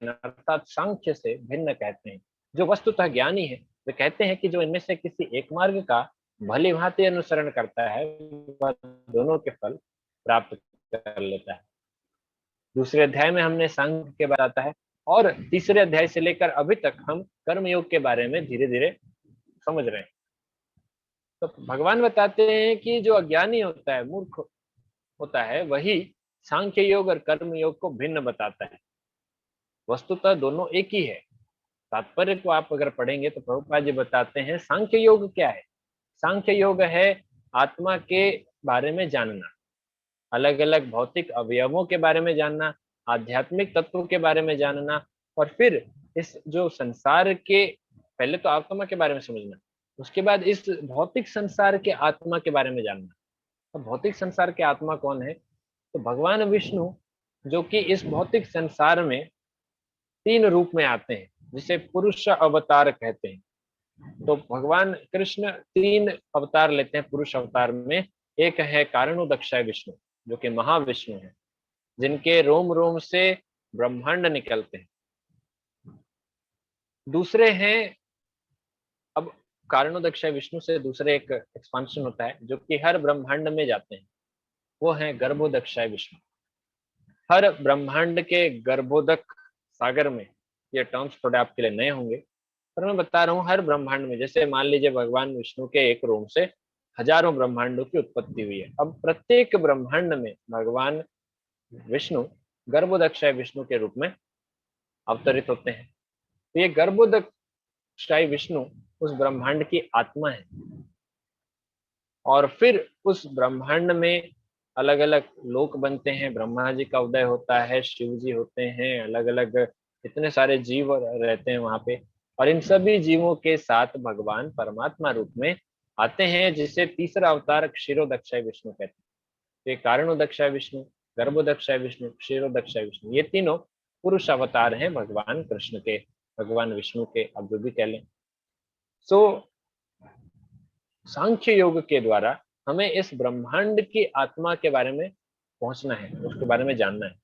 अर्थात सांख्य से भिन्न कहते हैं। जो वस्तुतः ज्ञानी है, वे कहते हैं कि जो इनमें से किसी एक मार्ग का भली भांति अनुसरण करता है, वह दोनों के फल प्राप्त कर लेता है। दूसरे अध्याय में हमने सांख्य के बारे में आता है, और तीसरे अध्याय से लेकर अभी तक हम कर्मयोग के बारे में धीरे धीरे समझ रहे हैं। तो भगवान बताते हैं कि जो अज्ञानी होता है, मूर्ख होता है, वही सांख्य योग और कर्म योग को भिन्न बताता है। वस्तुतः दोनों एक ही है। तात्पर्य को आप अगर पढ़ेंगे तो प्रभुपाद जी बताते हैं सांख्य योग क्या है। सांख्य योग है आत्मा के बारे में जानना, अलग अलग भौतिक अवयवों के बारे में जानना, आध्यात्मिक तत्वों के बारे में जानना, और फिर इस जो संसार के, पहले तो आत्मा के बारे में समझना, उसके बाद इस भौतिक संसार के आत्मा के बारे में जानना। तो भौतिक संसार के आत्मा कौन है? तो भगवान विष्णु, जो कि इस भौतिक संसार में 3 रूप में आते हैं, जिसे पुरुष अवतार कहते हैं। तो भगवान कृष्ण 3 अवतार लेते हैं पुरुष अवतार में। एक है कारणोदक्षाय विष्णु, जो कि महाविष्णु है, जिनके रोम रोम से ब्रह्मांड निकलते हैं। दूसरे हैं, अब कारणोदक्षाय विष्णु से दूसरे एक एक्सपांशन होता है जो कि हर ब्रह्मांड में जाते हैं, वो है गर्भोदक्षाय विष्णु। हर ब्रह्मांड के गर्भोदक सागर में, ये टर्म्स थोड़े आपके लिए नए होंगे, पर मैं बता रहा हूँ, हर ब्रह्मांड में, जैसे मान लीजिए भगवान विष्णु के एक रोम से हजारों ब्रह्मांडों की उत्पत्ति हुई है। अब प्रत्येक ब्रह्मांड में भगवान विष्णु गर्भोदक्षाय विष्णु के रूप में अवतरित होते हैं। तो ये गर्भोदक्षाय विष्णु उस ब्रह्मांड की आत्मा है, और फिर उस ब्रह्मांड में अलग अलग लोक बनते हैं। ब्रह्मा जी का उदय होता है, शिव जी होते हैं, अलग अलग इतने सारे जीव रहते हैं वहां पे, और इन सभी जीवों के साथ भगवान परमात्मा रूप में आते हैं, जिसे तीसरा अवतार क्षीरोदक्षाय विष्णु कहते हैं। तो ये कारणोदक्षाय विष्णु, गर्भोदक्षाय विष्णु, क्षीरोदक्षाय विष्णु, ये तीनों पुरुष अवतार हैं भगवान कृष्ण के, भगवान विष्णु के, आप जो भी कह लें। सो सांख्य योग के द्वारा हमें इस ब्रह्मांड की आत्मा के बारे में पहुंचना है, उसके बारे में जानना है।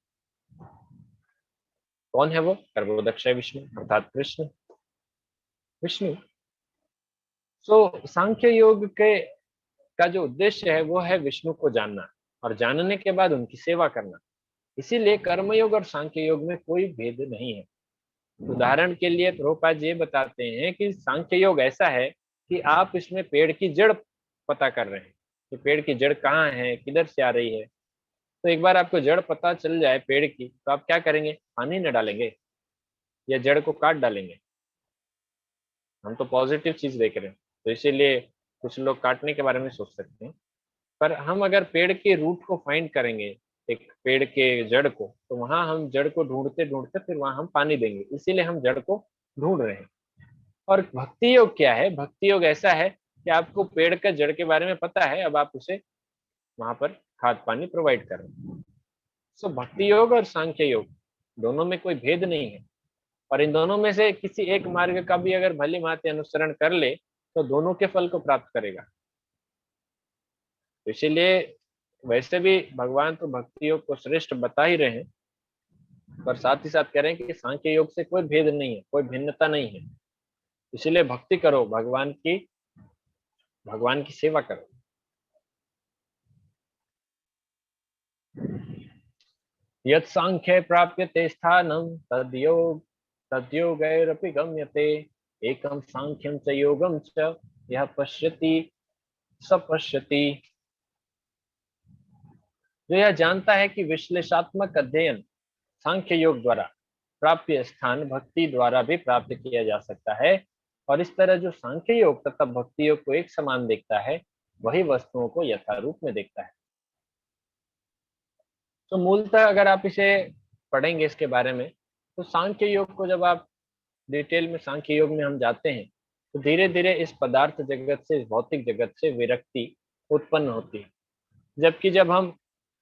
कौन है वो? गर्भोदक्षाय विष्णु अर्थात कृष्ण, विष्णु। सो सांख्य योग के का जो उद्देश्य है वो है विष्णु को जानना, और जानने के बाद उनकी सेवा करना। इसीलिए कर्मयोग और सांख्य योग में कोई भेद नहीं है। उदाहरण के लिए प्रभुपाद जी ये बताते हैं कि सांख्य योग ऐसा है कि आप इसमें पेड़ की जड़ पता कर रहे हैं कि पेड़ की जड़ कहाँ है, किधर से आ रही है। तो एक बार आपको जड़ पता चल जाए पेड़ की, तो आप क्या करेंगे? पानी न डालेंगे या जड़ को काट डालेंगे? हम तो पॉजिटिव चीज देख रहे हैं, तो इसीलिए कुछ लोग काटने के बारे में सोच सकते हैं। पर हम अगर पेड़ के रूट को फाइंड करेंगे, एक पेड़ के जड़ को, तो वहां हम जड़ को ढूंढते ढूंढते फिर वहां हम पानी देंगे, इसीलिए हम जड़ को ढूंढ रहे हैं। और भक्ति योग क्या है? भक्ति योग ऐसा है कि आपको पेड़ का जड़ के बारे में पता है, अब आप उसे वहां पर खाद पानी प्रोवाइड कर रहे हैं। सो भक्ति योग और सांख्य योग दोनों में कोई भेद नहीं है, और इन दोनों में से किसी एक मार्ग का भी अगर भली भांति अनुसरण कर ले तो दोनों के फल को प्राप्त करेगा। तो इसीलिए वैसे भी भगवान तो भक्ति योग को श्रेष्ठ बता ही रहे हैं, पर साथ ही साथ कह रहे हैं कि सांख्य योग से कोई भेद नहीं है, कोई भिन्नता नहीं है। इसीलिए भक्ति करो, भगवान की सेवा करो। यत् सांख्ये प्राप्यते स्थानं तद्योगैरपि गम्यते, एकं सांख्यं च योगं च यः पश्यति स पश्यति। जो यह जानता है कि विश्लेषणात्मक अध्ययन सांख्य योग द्वारा प्राप्य स्थान भक्ति द्वारा भी प्राप्त किया जा सकता है, और इस तरह जो सांख्य योग तथा भक्ति योग को एक समान देखता है, वही वस्तुओं को यथारूप में देखता है। तो मूलतः अगर आप इसे पढ़ेंगे इसके बारे में, तो सांख्य योग को जब आप डिटेल में सांख्य योग में हम जाते हैं, तो धीरे धीरे इस पदार्थ जगत से, इस भौतिक जगत से विरक्ति उत्पन्न होती है। जबकि जब हम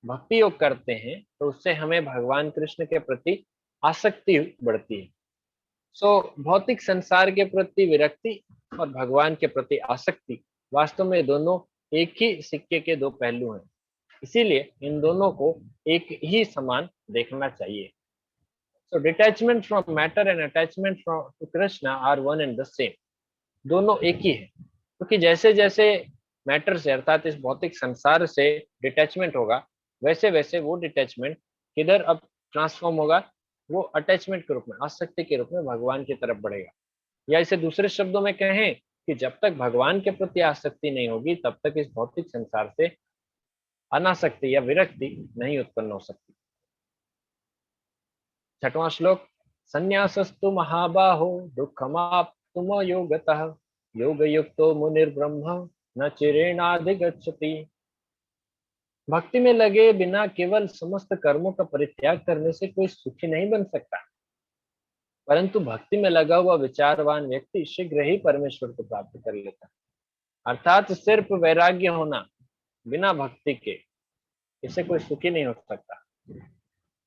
भक्ति योग करते हैं तो उससे हमें भगवान कृष्ण के प्रति आसक्ति बढ़ती है। सो भौतिक संसार के प्रति विरक्ति और भगवान के प्रति आसक्ति वास्तव में दोनों एक ही सिक्के के दो पहलू हैं। इसीलिए इन दोनों को एक ही समान देखना चाहिए। So detachment from matter and attachment from to Krishna are one and the same. दोनों एक ही है, क्योंकि जैसे जैसे मैटर से अर्थात इस भौतिक संसार से डिटैचमेंट होगा, वैसे वैसे वो डिटैचमेंट किधर अब ट्रांसफॉर्म होगा? वो अटैचमेंट के रूप में, आसक्ति के रूप में भगवान की तरफ बढ़ेगा। या इसे दूसरे शब्दों में कहें कि जब तक भगवान के प्रति आसक्ति नहीं होगी, तब तक इस भौतिक संसार से अनासक्ति या विरक्ति नहीं उत्पन्न हो सकती। 6वां श्लोक, संन्यासस्तु महाबाहो दुःखमाप्तुम योगतः, योगयुक्तो मुनिर्ब्रह्म न चिरेणाधिगच्छति। भक्ति में लगे बिना केवल समस्त कर्मों का परित्याग करने से कोई सुखी नहीं बन सकता, परंतु भक्ति में लगा हुआ विचारवान व्यक्ति शीघ्र ही परमेश्वर को प्राप्त कर लेता है। अर्थात सिर्फ वैराग्य होना बिना भक्ति के, इससे कोई सुखी नहीं हो सकता।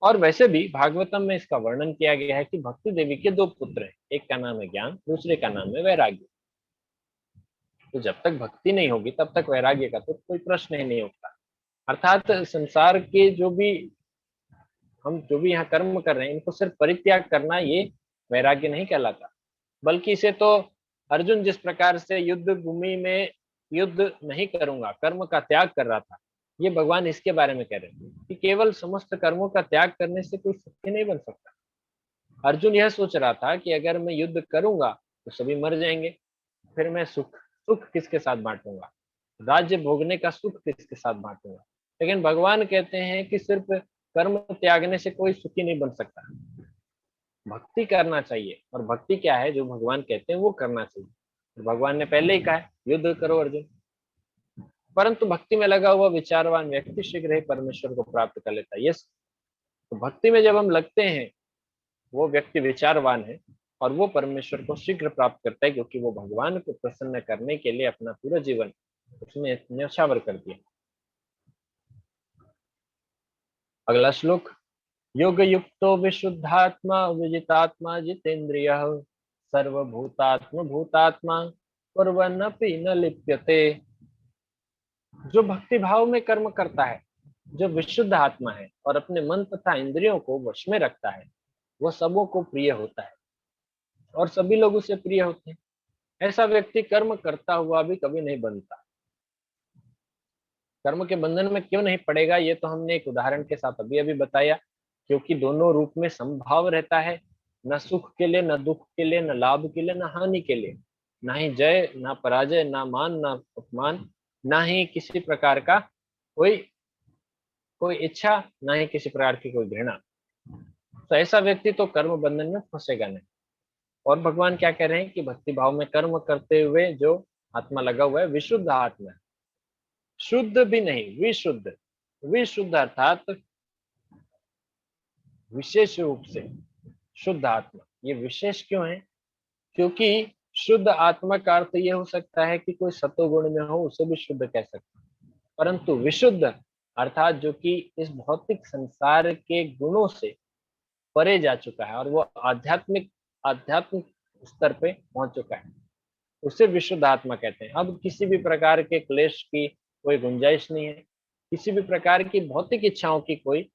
और वैसे भी भागवतम में इसका वर्णन किया गया है कि भक्ति देवी के दो पुत्र हैं, एक का नाम है ज्ञान, दूसरे का नाम है वैराग्य। तो जब तक भक्ति नहीं होगी तब तक वैराग्य का तो कोई प्रश्न ही नहीं उठता। अर्थात संसार के जो भी यहाँ कर्म कर रहे हैं, इनको सिर्फ परित्याग करना ये वैराग्य नहीं कहलाता, बल्कि इसे तो अर्जुन जिस प्रकार से युद्ध भूमि में युद्ध नहीं करूंगा, कर्म का त्याग कर रहा था, ये भगवान इसके बारे में कह रहे हैं कि केवल समस्त कर्मों का त्याग करने से कोई सुखी नहीं बन सकता। अर्जुन यह सोच रहा था कि अगर मैं युद्ध करूंगा तो सभी मर जाएंगे, फिर मैं सुख सुख किसके साथ बांटूंगा, राज्य भोगने का सुख किसके साथ बांटूंगा। लेकिन भगवान कहते हैं कि सिर्फ कर्म त्यागने से कोई सुखी नहीं बन सकता, भक्ति करना चाहिए। और भक्ति क्या है, जो भगवान कहते हैं वो करना चाहिए। तो भगवान ने पहले ही कहा है युद्ध करो अर्जुन। परंतु भक्ति में लगा हुआ विचारवान व्यक्ति शीघ्र ही परमेश्वर को प्राप्त कर लेता है। यस, तो भक्ति में जब हम लगते हैं, वो व्यक्ति विचारवान है और वो परमेश्वर को शीघ्र प्राप्त करता है, क्योंकि वो भगवान को प्रसन्न करने के लिए अपना पूरा जीवन उसने न्यौछावर कर दिया। अगला श्लोक, योग युक्तो विशुद्धात्मा विजितात्मा जितेन्द्रियः सर्वभूतात्म भूतात्मा कुर्वन्नपि न लिप्यते। जो भक्ति भाव में कर्म करता है, जो विशुद्ध आत्मा है और अपने मन तथा इंद्रियों को वश में रखता है, वह सबों को प्रिय होता है और सभी लोग उसे प्रिय होते हैं। ऐसा व्यक्ति कर्म करता हुआ भी कभी नहीं बनता। कर्म के बंधन में क्यों नहीं पड़ेगा, ये तो हमने एक उदाहरण के साथ अभी अभी बताया, क्योंकि दोनों रूप में संभाव रहता है, न सुख के लिए, न दुख के लिए, न लाभ के लिए, न हानि के लिए, ना ही जय ना पराजय, ना मान ना अपमान, ना ही किसी प्रकार का कोई कोई इच्छा, ना ही किसी प्रकार की कोई घृणा। तो ऐसा व्यक्ति तो कर्म बंधन में फंसेगा नहीं। और भगवान क्या कह रहे हैं कि भक्ति भाव में कर्म करते हुए जो आत्मा लगा हुआ है, विशुद्ध आत्मा है, शुद्ध भी नहीं, विशुद्ध। विशुद्ध अर्थात विशेष रूप से शुद्ध आत्मा। ये विशेष क्यों है, क्योंकि शुद्ध आत्मा का अर्थ ये हो सकता है कि कोई सत्वगुण में हो, उसे भी शुद्ध कह सकते हैं। परंतु विशुद्ध अर्थात जो कि इस भौतिक संसार के गुणों से परे जा चुका है और वो आध्यात्मिक स्तर पे पहुंच चुका है, उसे विशुद्ध आत्मा कहते हैं। अब किसी भी प्रकार के क्लेश की कोई गुंजाइश नहीं है, किसी भी प्रकार की भौतिक इच्छाओं की कोई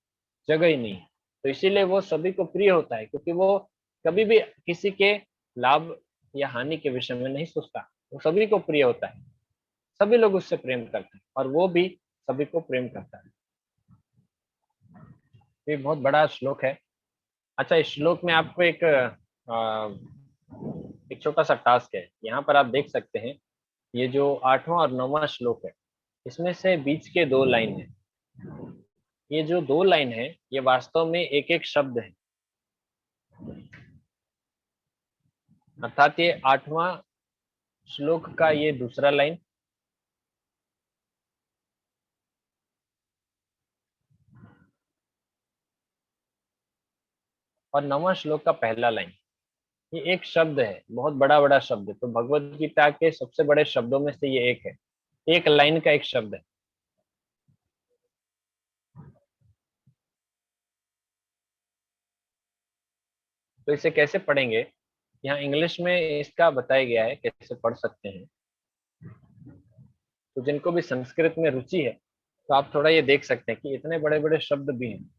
जगह ही नहीं है। तो इसीलिए वो सभी को प्रिय होता है, क्योंकि वो कभी भी किसी के लाभ या हानि के विषय में नहीं सोचता, वो सभी को प्रिय होता है, सभी लोग उससे प्रेम करते हैं और वो भी सभी को प्रेम करता है। ये बहुत बड़ा श्लोक है। अच्छा, इस श्लोक में आपको एक छोटा सा टास्क है, यहाँ पर आप देख सकते हैं, ये जो 8वां और 9वां श्लोक है, इसमें से बीच के 2 लाइन है। ये जो 2 लाइन है, ये वास्तव में एक एक शब्द है। अर्थात ये 8वां श्लोक का ये दूसरा लाइन और 9वां श्लोक का पहला लाइन, ये एक शब्द है, बहुत बड़ा बड़ा शब्द है। तो भगवत गीता के सबसे बड़े शब्दों में से ये एक है, एक लाइन का एक शब्द है। तो इसे कैसे पढ़ेंगे, यहाँ इंग्लिश में इसका बताया गया है कैसे पढ़ सकते हैं। तो जिनको भी संस्कृत में रुचि है, तो आप थोड़ा ये देख सकते हैं कि इतने बड़े बड़े शब्द भी हैं,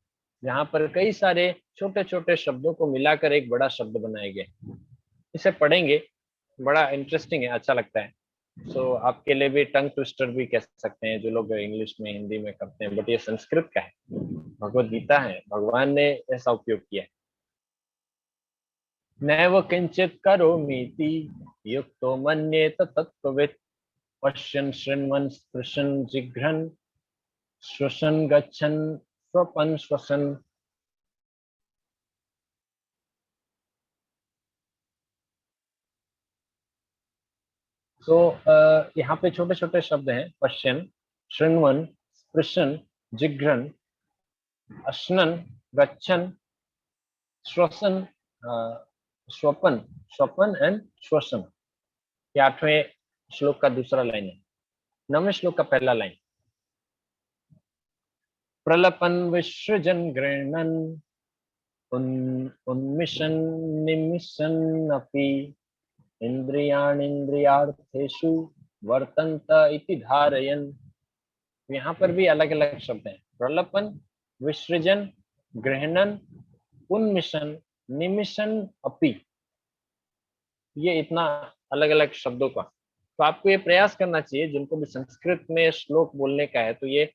जहाँ पर कई सारे छोटे छोटे शब्दों को मिलाकर एक बड़ा शब्द बनाए गए। इसे पढ़ेंगे, बड़ा इंटरेस्टिंग है, अच्छा लगता है। सो आपके लिए भी टंग ट्विस्टर भी कह सकते हैं, जो लोग इंग्लिश में हिंदी में करते हैं, बट ये संस्कृत का है, भगवत गीता है, भगवान ने ऐसा उपयोग किया है। नैव किंचित करोमीति युक्तो मन्येत तत्त्ववित् पश्यन् शृण्वन् स्पृशन् जिघ्रन् श्वसन् गच्छन् स्वपन् श्वसन्। तो यहाँ पे छोटे छोटे शब्द हैं, पश्यन्, शृण्वन्, स्पृशन् जिघ्रन, अश्नन, गच्छन, श्वसन, स्वपन, स्वपन एंड श्वसन। ये 8वें श्लोक का दूसरा लाइन है। 9वें श्लोक का पहला लाइन, प्रलपन विसृजन गृह्णन उन्मिषन निमिषन् अपि इंद्रियाणीन्द्रियार्थेषु वर्तन्त इति धारयन्। यहाँ पर भी अलग अलग शब्द हैं, प्रलपन, विसृजन, गृह्णन, उन्मिषन, निमिषन् अपि। ये इतना अलग अलग शब्दों का, तो आपको ये प्रयास करना चाहिए, जिनको भी संस्कृत में श्लोक बोलने का है, तो ये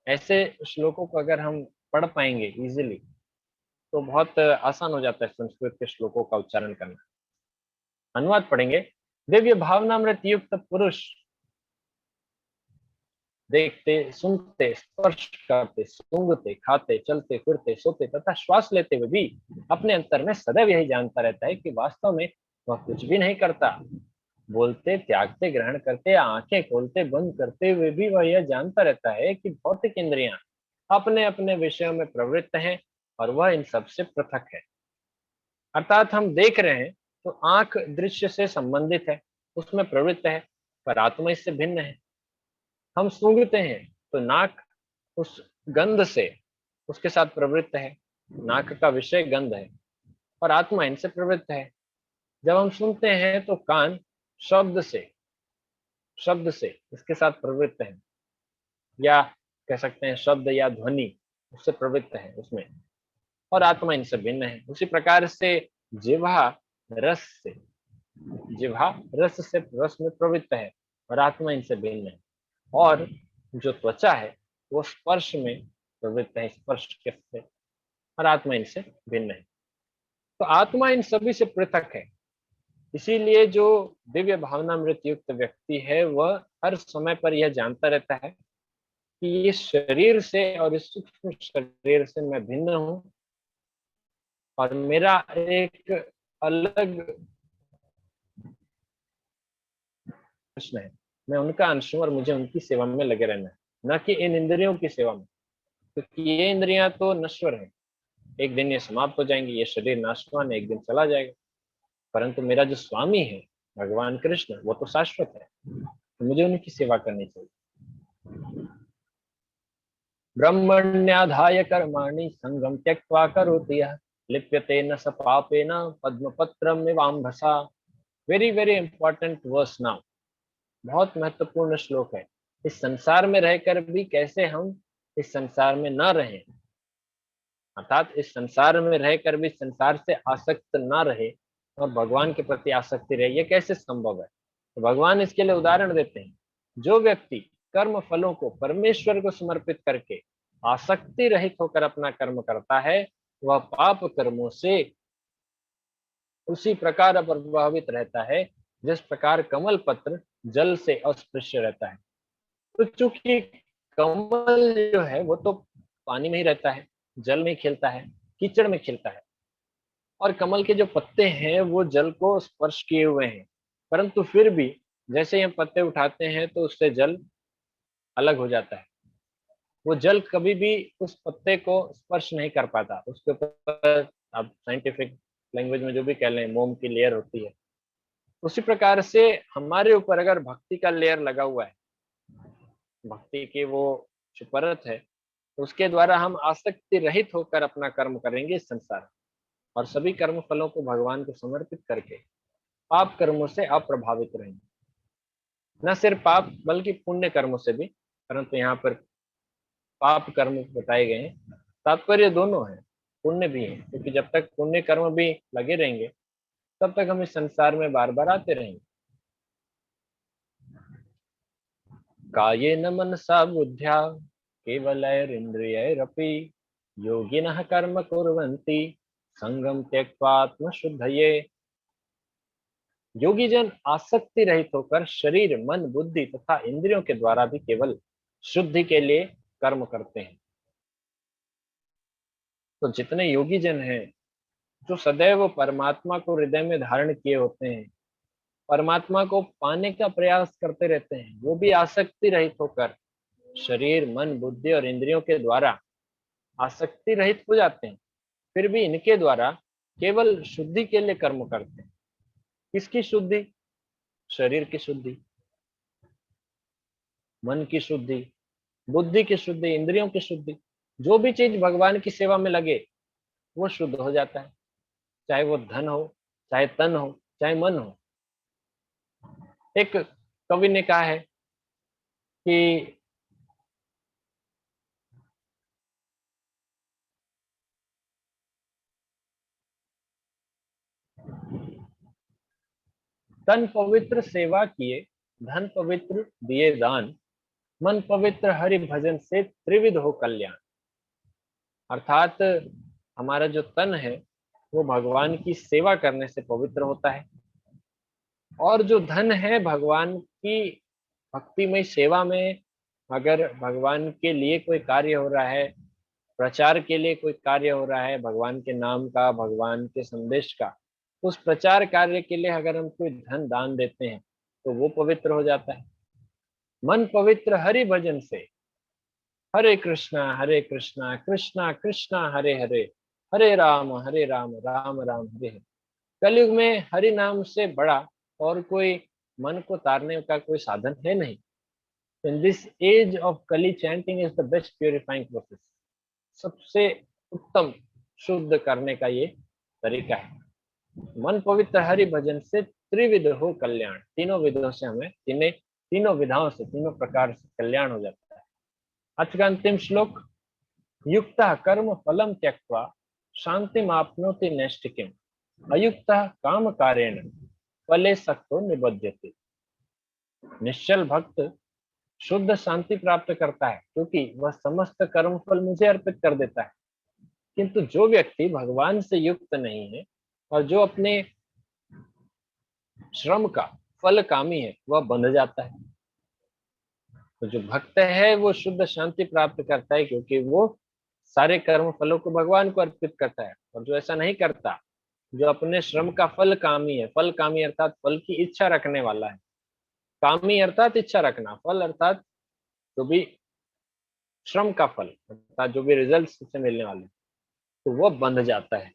ऐसे श्लोकों को अगर हम पढ़ पाएंगे इजीली तो बहुत आसान हो जाता है संस्कृत के श्लोकों का उच्चारण करना। अनुवाद पढ़ेंगे। दिव्य भावनामृत युक्त पुरुष देखते, सुनते, स्पर्श करते, सूंघते, खाते, चलते फिरते, सोते तथा श्वास लेते हुए भी अपने अंतर में सदैव यही जानता रहता है कि वास्तव में वह कुछ भी नहीं करता। बोलते, त्यागते, ग्रहण करते, आंखें खोलते, बंद करते हुए भी वह यह जानता रहता है कि भौतिक इंद्रियां अपने अपने विषयों में प्रवृत्त हैं और वह इन सबसे पृथक है। अर्थात हम देख रहे हैं तो आंख दृश्य से संबंधित है, उसमें प्रवृत्त है, पर आत्मा इससे भिन्न है। हम सूंघते हैं तो नाक उस गंध से उसके साथ प्रवृत्त है, नाक का विषय गंध है और आत्मा इनसे प्रवृत्त है। जब हम सुनते हैं तो कान शब्द से इसके साथ प्रवृत्त है, या कह सकते हैं शब्द या ध्वनि उससे प्रवृत्त है उसमें, और आत्मा इनसे भिन्न है। उसी प्रकार से जिह्वा रस से रस में प्रवृत्त है और आत्मा इनसे भिन्न है। और जो त्वचा है वो स्पर्श में प्रवृत्त है, स्पर्श के से, और आत्मा इनसे भिन्न है। तो आत्मा इन सभी से पृथक है। इसीलिए जो दिव्य भावनामृत युक्त व्यक्ति है वह हर समय पर यह जानता रहता है कि इस शरीर से और इस सूक्ष्म शरीर से मैं भिन्न हूं और मेरा एक अलग प्रश्न है। मैं उनका अंश हूं और मुझे उनकी सेवा में लगे रहना है, न कि इन इंद्रियों की सेवा में, क्योंकि ये इंद्रियां तो नश्वर है, एक दिन ये समाप्त हो जाएंगी, ये शरीर नाशवान है, एक दिन चला जाएगा। परंतु मेरा जो स्वामी है भगवान कृष्ण, वो तो शाश्वत है, तो मुझे उनकी सेवा करनी चाहिए। ब्रह्मण्याधाय कर्माणि संगम त्यक्त्वा करोति यः लिप्यते न स पापेन पद्मपत्रम इवाम्भसा। Very very important verse now, बहुत महत्वपूर्ण श्लोक है। इस संसार में रहकर भी कैसे हम इस संसार में न रहें, अर्थात इस संसार में रहकर भी संसार से आसक्त न रहे और भगवान के प्रति आसक्ति रहे, ये कैसे संभव है। तो भगवान इसके लिए उदाहरण देते हैं। जो व्यक्ति कर्म फलों को परमेश्वर को समर्पित करके आसक्ति रहित होकर अपना कर्म करता है, वह पाप कर्मों से उसी प्रकार प्रभावित रहता है जिस प्रकार कमल पत्र जल से अस्पृश्य रहता है। तो चूंकि कमल जो है वो तो पानी में ही रहता है, जल में खिलता है, कीचड़ में खिलता है, और कमल के जो पत्ते हैं वो जल को स्पर्श किए हुए हैं, परंतु फिर भी जैसे ही हम पत्ते उठाते हैं तो उससे जल अलग हो जाता है। वो जल कभी भी उस पत्ते को स्पर्श नहीं कर पाता, उसके ऊपर आप साइंटिफिक लैंग्वेज में जो भी कह लें, मोम की लेयर होती है। उसी प्रकार से हमारे ऊपर अगर भक्ति का लेयर लगा हुआ है, भक्ति की वो जो परत है, तो उसके द्वारा हम आसक्ति रहित होकर अपना कर्म करेंगे इस संसार, और सभी कर्म फलों को भगवान को समर्पित करके पाप कर्मों से अप्रभावित रहेंगे। न सिर्फ पाप बल्कि पुण्य कर्मों से भी, परंतु यहाँ पर पाप कर्म बताए गए हैं, तात्पर्य दोनों है, पुण्य भी है, क्योंकि जब तक पुण्य कर्म भी लगे रहेंगे तब तक हम इस संसार में बार बार आते रहेंगे। कायेन मनसा बुद्ध्या केवलैरिन्द्रियैरपि योगिनः कर्म कुर्वन्ति संगम त्यक्त्वात्मशुद्धये। योगी जन आसक्ति रहित होकर शरीर, मन, बुद्धि तथा इंद्रियों के द्वारा भी केवल शुद्धि के लिए कर्म करते हैं। तो जितने योगी जन हैं जो सदैव परमात्मा को हृदय में धारण किए होते हैं, परमात्मा को पाने का प्रयास करते रहते हैं, वो भी आसक्ति रहित होकर शरीर, मन, बुद्धि और इंद्रियों के द्वारा आसक्ति रहित हो जाते हैं, फिर भी इनके द्वारा केवल शुद्धि के लिए कर्म करते हैं। किसकी शुद्धि? शरीर की शुद्धि, मन की शुद्धि, बुद्धि की शुद्धि, इंद्रियों की शुद्धि। जो भी चीज भगवान की सेवा में लगे वो शुद्ध हो जाता है, चाहे वो धन हो, चाहे तन हो, चाहे मन हो। एक कवि ने कहा है कि तन पवित्र सेवा किए, धन पवित्र दिए दान, मन पवित्र हरि भजन से त्रिविध हो कल्याण। अर्थात हमारा जो तन है वो भगवान की सेवा करने से पवित्र होता है, और जो धन है भगवान की भक्तिमय सेवा में, अगर भगवान के लिए कोई कार्य हो रहा है, प्रचार के लिए कोई कार्य हो रहा है भगवान के नाम का, भगवान के संदेश का, उस प्रचार कार्य के लिए अगर हम कोई धन दान देते हैं तो वो पवित्र हो जाता है। मन पवित्र हरि भजन से, हरे कृष्णा कृष्णा कृष्णा हरे हरे, हरे राम राम राम हरे हरे। कलयुग में हरि नाम से बड़ा और कोई मन को तारने का कोई साधन है नहीं। इन दिस एज ऑफ कली, chanting is the best purifying process. सबसे उत्तम शुद्ध करने का ये तरीका है। मन पवित्र हरि भजन से त्रिविध हो कल्याण, तीनों विधों से हमें तीनों विधाओं से, तीनों प्रकार से कल्याण हो जाता है। आज का अंतिम श्लोक, युक्त कर्म फलम त्यक्त्वा शांतिम आपनोति नैष्ठिकीम, अयुक्त काम कारेण फले सक्तो निबध्यते। निश्चल भक्त शुद्ध शांति प्राप्त करता है क्योंकि वह समस्त कर्म फल मुझे अर्पित कर देता है। किंतु जो व्यक्ति भगवान से युक्त नहीं है और जो अपने श्रम का फल कामी है वह बंध जाता है। तो जो भक्त है वो शुद्ध शांति प्राप्त करता है क्योंकि वो सारे कर्म फलों को भगवान को अर्पित करता है। और जो ऐसा नहीं करता, जो अपने श्रम का फल कामी है, फल कामी अर्थात फल की इच्छा रखने वाला है, कामी अर्थात इच्छा रखना, फल अर्थात जो भी श्रम का फल अर्थात जो भी रिजल्ट से मिलने वाले, तो वो बंध जाता है।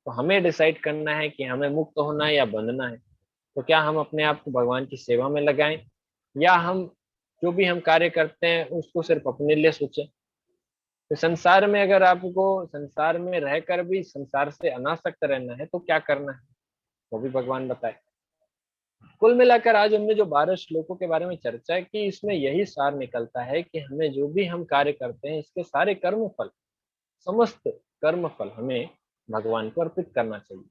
तो हमें डिसाइड करना है कि हमें मुक्त होना है या बंधना है। तो क्या हम अपने आप को भगवान की सेवा में लगाएं, या हम जो भी हम कार्य करते हैं उसको सिर्फ अपने लिए सोचें। तो संसार में अगर आपको संसार में रहकर भी संसार से अनासक्त रहना है तो क्या करना है, वो भी भगवान बताए। कुल मिलाकर आज हमने जो 12 श्लोकों के बारे में चर्चा की, इसमें यही सार निकलता है कि हमें जो भी हम कार्य करते हैं इसके सारे कर्म फल, समस्त कर्म फल हमें भगवान को अर्पित करना चाहिए।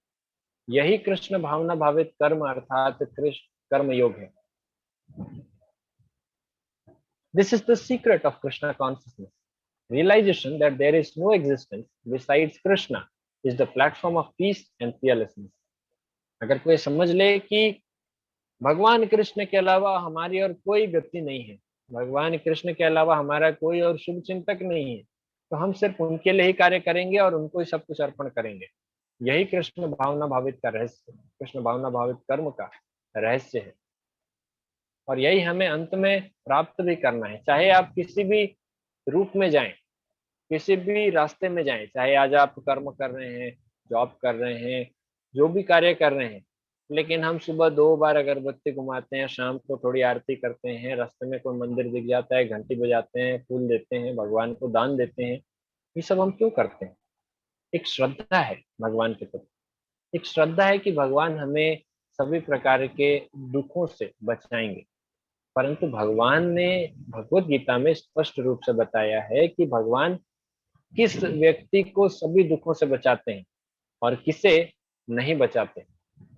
यही कृष्ण भावना भावित कर्म अर्थात कृष्ण कर्म योग है। This is the secret of Krishna consciousness. Realization that there is no existence besides Krishna is the platform of peace and fearlessness. अगर कोई समझ ले कि भगवान कृष्ण के अलावा हमारी और कोई गति नहीं है, भगवान कृष्ण के अलावा हमारा कोई और शुभ चिंतक नहीं है, तो हम सिर्फ उनके लिए ही कार्य करेंगे और उनको ही सब कुछ अर्पण करेंगे। यही कृष्ण भावना भावित का रहस्य, कृष्ण भावना भावित कर्म का रहस्य है। और यही हमें अंत में प्राप्त भी करना है। चाहे आप किसी भी रूप में जाएं, किसी भी रास्ते में जाएं, चाहे आज आप कर्म कर रहे हैं, जॉब कर रहे हैं, जो भी कार्य कर रहे हैं, लेकिन हम सुबह 2 बार अगरबत्ती घुमाते हैं, शाम को थोड़ी आरती करते हैं, रास्ते में कोई मंदिर दिख जाता है, घंटी बजाते हैं, फूल देते हैं, भगवान को दान देते हैं, ये सब हम क्यों करते हैं? एक श्रद्धा है भगवान के प्रति, एक श्रद्धा है कि भगवान हमें सभी प्रकार के दुखों से बचाएंगे। परंतु भगवान ने भगवत गीता में स्पष्ट रूप से बताया है कि भगवान किस व्यक्ति को सभी दुखों से बचाते हैं और किसे नहीं बचाते।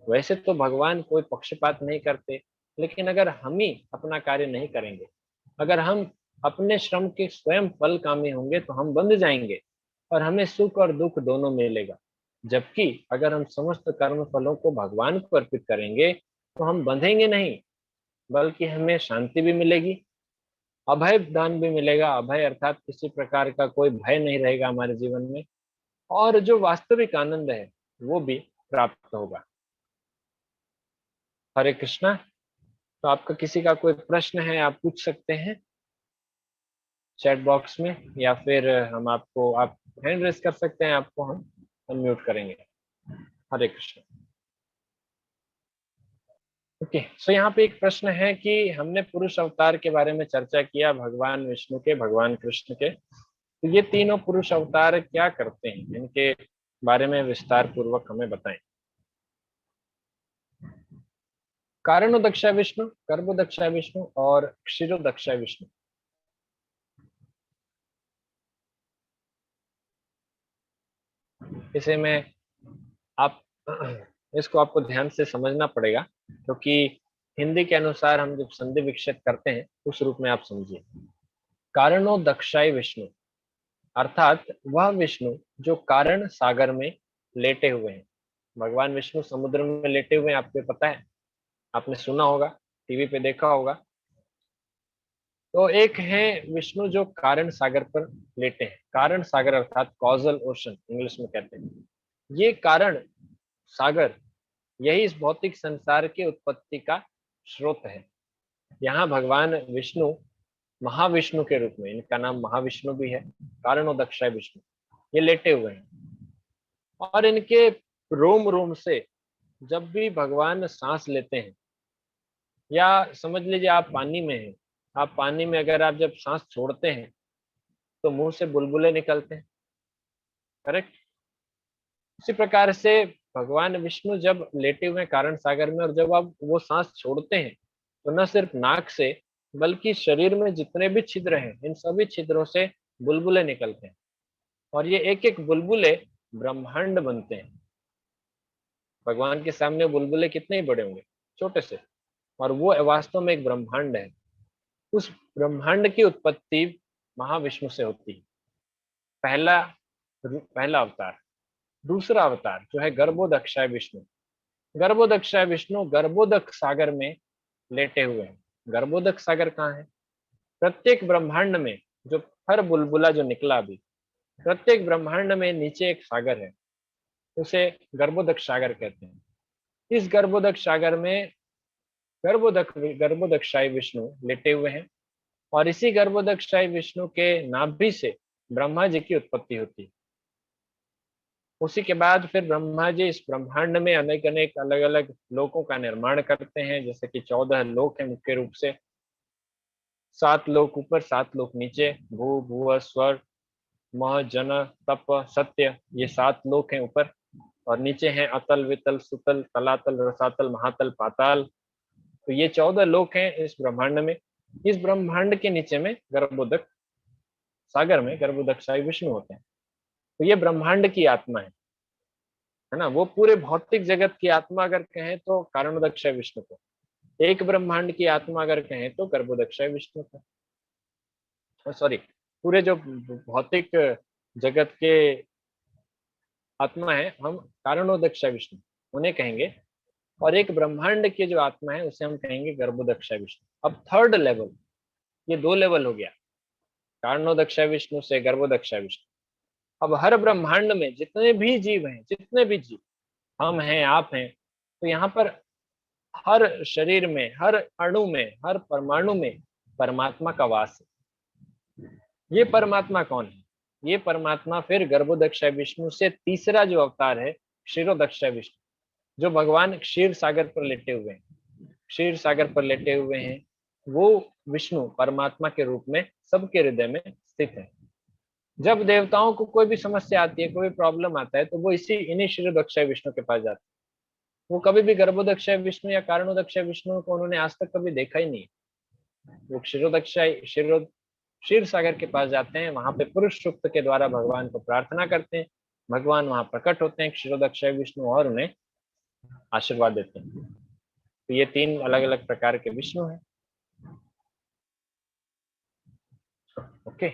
वैसे तो भगवान कोई पक्षपात नहीं करते, लेकिन अगर हम ही अपना कार्य नहीं करेंगे, अगर हम अपने श्रम के स्वयं फल कामी होंगे तो हम बंध जाएंगे और हमें सुख और दुख दोनों मिलेगा। जबकि अगर हम समस्त कर्म फलों को भगवान को अर्पित करेंगे तो हम बंधेंगे नहीं, बल्कि हमें शांति भी मिलेगी, अभय दान भी मिलेगा। अभय अर्थात किसी प्रकार का कोई भय नहीं रहेगा हमारे जीवन में, और जो वास्तविक आनंद है वो भी प्राप्त होगा। हरे कृष्णा। तो आपका किसी का कोई प्रश्न है आप पूछ सकते हैं। चैट बॉक्स में, या फिर हम आपको, आप हैंड रेस कर सकते हैं, आपको हम अनम्यूट करेंगे। हरे कृष्ण। ओके, सो यहाँ पे एक प्रश्न है कि हमने पुरुष अवतार के बारे में चर्चा किया, भगवान विष्णु के, भगवान कृष्ण के। तो ये तीनों पुरुष अवतार क्या करते हैं, इनके बारे में विस्तार पूर्वक हमें बताएं। कारणोदक्षा विष्णु, गर्भोदक्षा विष्णु और क्षीरोदक्षा विष्णु। इसे में आप इसको आपको ध्यान से समझना पड़ेगा, क्योंकि हिंदी के अनुसार हम जब संधि विच्छेद करते हैं उस रूप में आप समझिए। कारणोदक्षाय विष्णु अर्थात वह विष्णु जो कारण सागर में लेटे हुए हैं। भगवान विष्णु समुद्र में लेटे हुए हैं, आपको पता है, आपने सुना होगा, टीवी पे देखा होगा। तो एक है विष्णु जो कारण सागर पर लेटे हैं। कारण सागर अर्थात कॉजल ओशन इंग्लिश में कहते हैं। ये कारण सागर, यही इस भौतिक संसार की उत्पत्ति का स्रोत है। यहाँ भगवान विष्णु महाविष्णु के रूप में, इनका नाम महाविष्णु भी है, कारणोदक्षाय विष्णु, ये लेटे हुए हैं। और इनके रोम रोम से जब भी भगवान सांस लेते हैं, या समझ लीजिए आप पानी में हैं, आप पानी में अगर आप जब सांस छोड़ते हैं तो मुंह से बुलबुले निकलते हैं, करेक्ट। उसी प्रकार से भगवान विष्णु जब लेटे हुए कारण सागर में, और जब आप वो सांस छोड़ते हैं तो न सिर्फ नाक से बल्कि शरीर में जितने भी छिद्र हैं, इन सभी छिद्रों से बुलबुले निकलते हैं। और ये एक एक बुलबुले ब्रह्मांड बनते हैं। भगवान के सामने बुलबुले कितने ही बड़े होंगे, छोटे से, और वो वास्तव में एक ब्रह्मांड है। उस ब्रह्मांड की उत्पत्ति महाविष्णु से होती है। पहला पहला अवतार। दूसरा अवतार जो है गर्भोदक्षाय विष्णु। गर्भोदक्षाय विष्णु गर्भोदक सागर में लेटे हुए हैं। गर्भोदक सागर कहाँ है? प्रत्येक ब्रह्मांड में, जो हर बुलबुला जो निकला अभी, प्रत्येक ब्रह्मांड में नीचे एक सागर है, उसे गर्भोदक सागर कहते हैं। इस गर्भोदक सागर में गर्भोदक्षाय विष्णु लेटे हुए हैं, और इसी गर्भोदक्षाय विष्णु के नाभि से ब्रह्मा जी की उत्पत्ति होती है। उसी के बाद फिर ब्रह्मा जी इस ब्रह्मांड में अनेक अनेक अलग अलग लोकों का निर्माण करते हैं, जैसे कि 14 लोक है मुख्य रूप से। 7 लोक ऊपर, 7 लोक नीचे, भू भुव स्वर मह जन तप सत्य, ये 7 लोक हैं ऊपर। और नीचे हैं अतल वितल सुतल तलातल रसातल महातल पाताल। तो ये 14 लोक हैं इस ब्रह्मांड में। इस ब्रह्मांड के नीचे में गर्भोदक सागर में गर्भोदक्षाय विष्णु होते हैं। तो ये ब्रह्मांड की आत्मा है ना। वो पूरे भौतिक जगत की आत्मा अगर कहें तो कारणोदक्षाय विष्णु को, एक ब्रह्मांड की आत्मा अगर कहें तो गर्भोदक्षाय विष्णु को, सॉरी, पूरे जो भौतिक जगत के आत्मा है हम कारणोदक्षाय विष्णु उन्हें कहेंगे, और एक ब्रह्मांड के जो आत्मा है उसे हम कहेंगे गर्भोदक्षाय विष्णु। अब थर्ड लेवल, ये 2 लेवल हो गया, कारणोदक्षाय विष्णु से गर्भोदक्षाय विष्णु। अब हर ब्रह्मांड में जितने भी जीव हैं, जितने भी जीव, हम हैं, आप हैं, तो यहाँ पर हर शरीर में, हर अणु में, हर परमाणु में परमात्मा का वास है। ये परमात्मा कौन है? ये परमात्मा फिर गर्भोदक्षाय विष्णु से तीसरा जो अवतार है, क्षीरोदक्षाय विष्णु, जो भगवान क्षीर सागर पर लेटे हुए हैं। क्षीर सागर पर लेटे हुए हैं वो विष्णु परमात्मा के रूप में सबके हृदय में स्थित है। जब देवताओं को कोई भी समस्या आती है, कोई प्रॉब्लम आता है, तो वो इन्हीं क्षीरोदक्षाय विष्णु के पास जाते हैं। वो कभी भी गर्भोदक्षाय विष्णु या कारणोदक्षाय विष्णु को उन्होंने आज तक कभी देखा ही नहीं। वो क्षीर सागर के पास जाते हैं, वहां पे पुरुष सूक्त के द्वारा भगवान को प्रार्थना करते हैं। भगवान वहां प्रकट होते हैं क्षीरोदक्षाय विष्णु, और उन्हें आशीर्वाद देते हैं। तो ये 3 अलग अलग प्रकार के विष्णु हैं। ओके,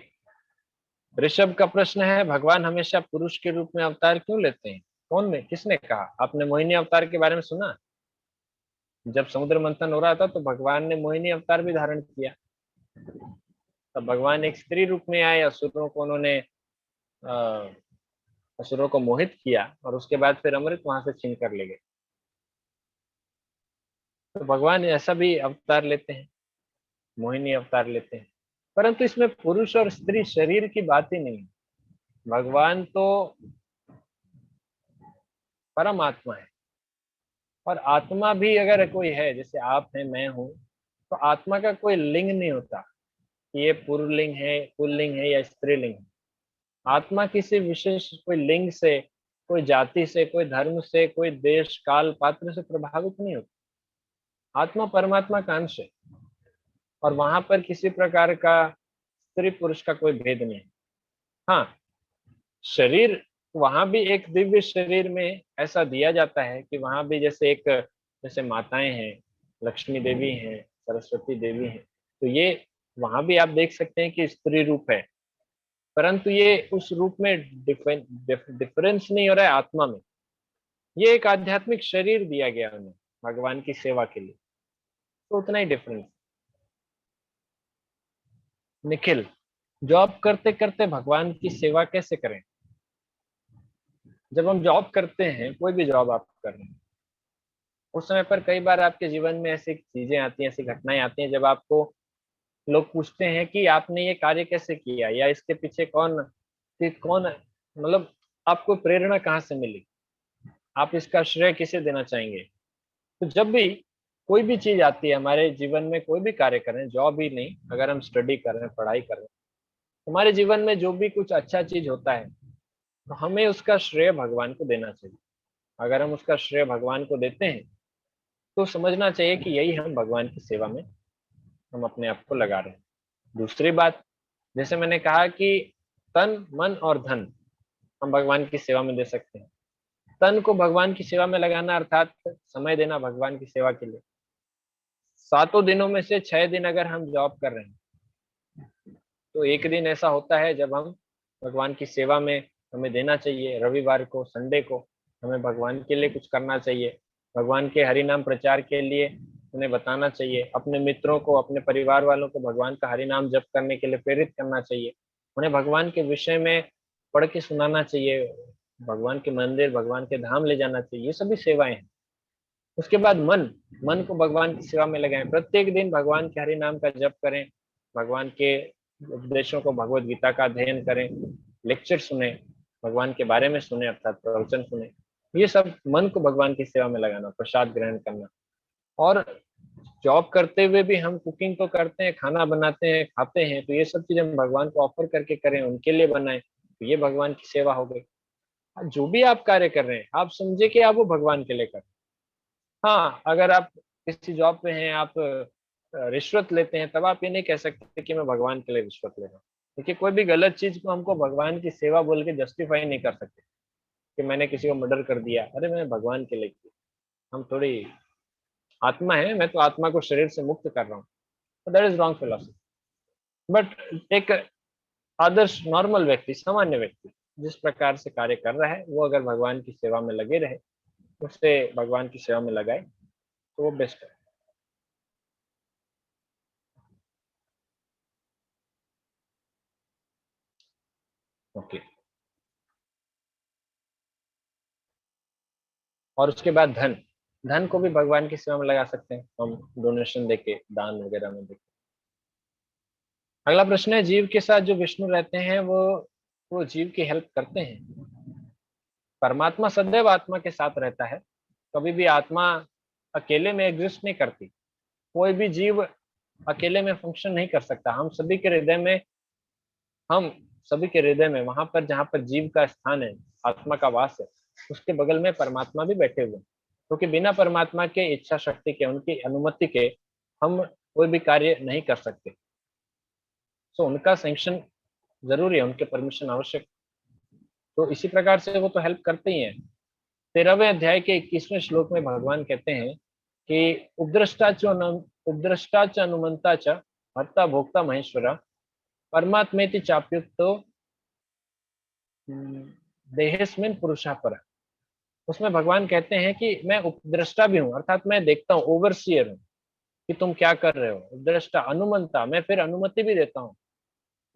ऋषभ का प्रश्न है, भगवान हमेशा पुरुष के रूप में अवतार क्यों लेते हैं? कौन ने, किसने कहा? आपने मोहिनी अवतार के बारे में सुना? जब समुद्र मंथन हो रहा था तो भगवान ने मोहिनी अवतार भी धारण किया। तब भगवान एक स्त्री रूप में आए, असुरों को उन्होंने असुरों को मोहित किया, और उसके बाद फिर अमृत वहां से छीन कर ले गए। तो भगवान ऐसा भी अवतार लेते हैं, मोहिनी अवतार लेते हैं। परंतु इसमें पुरुष और स्त्री शरीर की बात ही नहीं है। भगवान तो परमात्मा है, और आत्मा भी अगर कोई है, जैसे आप हैं, मैं हूं, तो आत्मा का कोई लिंग नहीं होता कि ये पुल्लिंग है, पुल्लिंग है या स्त्रीलिंग है। आत्मा किसी विशेष कोई लिंग से, कोई जाति से, कोई धर्म से, कोई देश काल पात्र से प्रभावित नहीं होती। आत्मा परमात्मा का अंश है, और वहां पर किसी प्रकार का स्त्री पुरुष का कोई भेद नहीं है। हाँ, शरीर वहां भी एक दिव्य शरीर में ऐसा दिया जाता है कि वहां भी जैसे एक, जैसे माताएं हैं, लक्ष्मी देवी हैं, सरस्वती देवी हैं, तो ये वहां भी आप देख सकते हैं कि स्त्री रूप है, परंतु ये उस रूप में डिफरेंस नहीं हो रहा है आत्मा में। ये एक आध्यात्मिक शरीर दिया गया उन्हें भगवान की सेवा के लिए, तो उतना ही डिफरेंस। निखिल, जॉब करते करते भगवान की सेवा कैसे करें? जब हम जॉब करते हैं, कोई भी जॉब आप कर रहे हैं, उस समय पर कई बार आपके जीवन में ऐसी चीजें आती हैं, ऐसी घटनाएं आती हैं जब आपको लोग पूछते हैं कि आपने ये कार्य कैसे किया, या इसके पीछे कौन, कि कौन, मतलब आपको प्रेरणा कहाँ से मिली, आप इसका श्रेय किसे देना चाहेंगे। तो जब भी कोई भी चीज आती है हमारे जीवन में, कोई भी कार्य कर रहे हैं, जॉब ही नहीं, अगर हम स्टडी कर रहे हैं, पढ़ाई कर रहे हैं, हमारे जीवन में जो भी कुछ अच्छा चीज होता है, तो हमें उसका श्रेय भगवान को देना चाहिए। अगर हम उसका श्रेय भगवान को देते हैं, तो समझना चाहिए कि यही हम भगवान की सेवा में हम अपने आप को लगा रहे हैं। दूसरी बात, जैसे मैंने कहा कि तन मन और धन हम भगवान की सेवा में दे सकते हैं। तन को भगवान की सेवा में लगाना अर्थात समय देना भगवान की सेवा के लिए। 7 दिनों में से 6 दिन अगर हम जॉब कर रहे हैं, तो एक दिन ऐसा होता है जब हम भगवान की सेवा में हमें देना चाहिए। रविवार को, संडे को हमें भगवान के लिए कुछ करना चाहिए, भगवान के हरि नाम प्रचार के लिए उन्हें बताना चाहिए, अपने मित्रों को, अपने परिवार वालों को भगवान का हरि नाम जप करने के लिए प्रेरित करना चाहिए, उन्हें भगवान के विषय में पढ़ के सुनाना चाहिए, भगवान के मंदिर, भगवान के धाम ले जाना चाहिए। ये सभी सेवाएं हैं। उसके बाद मन, मन को भगवान की सेवा में लगाएं। प्रत्येक दिन भगवान के हरि नाम का जप करें, भगवान के उपदेशों को, भगवत गीता का अध्ययन करें, लेक्चर सुने, भगवान के बारे में सुने, अर्थात प्रवचन सुने। ये सब मन को भगवान की सेवा में लगाना, प्रसाद ग्रहण करना। और जॉब करते हुए भी हम कुकिंग तो करते हैं, खाना बनाते हैं, खाते हैं, तो ये सब चीजें हम भगवान को ऑफर करके करें, उनके लिए बनाएं, तो ये भगवान की सेवा हो गई। जो भी आप कार्य कर रहे हैं, आप समझे कि आप वो भगवान के लिए कर रहे हैं। हाँ, अगर आप किसी जॉब पे हैं, आप रिश्वत लेते हैं, तब आप ये नहीं कह सकते कि मैं भगवान के लिए रिश्वत ले रहा हूँ। देखिए, कोई भी गलत चीज को हमको भगवान की सेवा बोल के जस्टिफाई नहीं कर सकते कि मैंने किसी को मर्डर कर दिया, अरे मैंने भगवान के लिए किया। हम थोड़ी आत्मा है, मैं तो आत्मा को शरीर से मुक्त कर रहा हूँ, तो that is wrong philosophy. But एक आदर्श नॉर्मल व्यक्ति, सामान्य व्यक्ति जिस प्रकार से कार्य कर रहा है, वो अगर भगवान की सेवा में लगे रहे, उससे भगवान की सेवा में लगाए, तो वो बेस्ट है। ओके। और उसके बाद धन, धन को भी भगवान की सेवा में लगा सकते हैं हम, डोनेशन देके, दान वगैरह में देके। अगला प्रश्न है, जीव के साथ जो विष्णु रहते हैं, वो जीव की हेल्प करते हैं? परमात्मा सदैव आत्मा के साथ रहता है, कभी भी आत्मा अकेले में एग्जिस्ट नहीं करती। कोई भी जीव अकेले में फंक्शन नहीं कर सकता। हम सभी के हृदय में, वहां पर जहां पर जीव का स्थान है, आत्मा का वास है, उसके बगल में परमात्मा भी बैठे हुए हैं। क्योंकि बिना परमात्मा के इच्छा शक्ति के, उनकी अनुमति के हम कोई भी कार्य नहीं कर सकते। सो उनका सैंक्शन जरूरी है, उनके परमिशन आवश्यक। तो इसी प्रकार से वो तो हेल्प करते ही हैं। 13वें अध्याय के 21वें श्लोक में भगवान कहते हैं कि उपद्रष्टा च अनुमंता च हर्ता भोक्ता महेश्वरा परमात्मेति चाप्युक्तो देहेस्मिन पुरुषा पर। उसमें भगवान कहते हैं कि मैं उपद्रष्टा भी हूँ, अर्थात मैं देखता हूँ, ओवरसियर हूँ कि तुम क्या कर रहे हो। उपद्रष्टा, अनुमंता, मैं फिर अनुमति भी देता हूँ।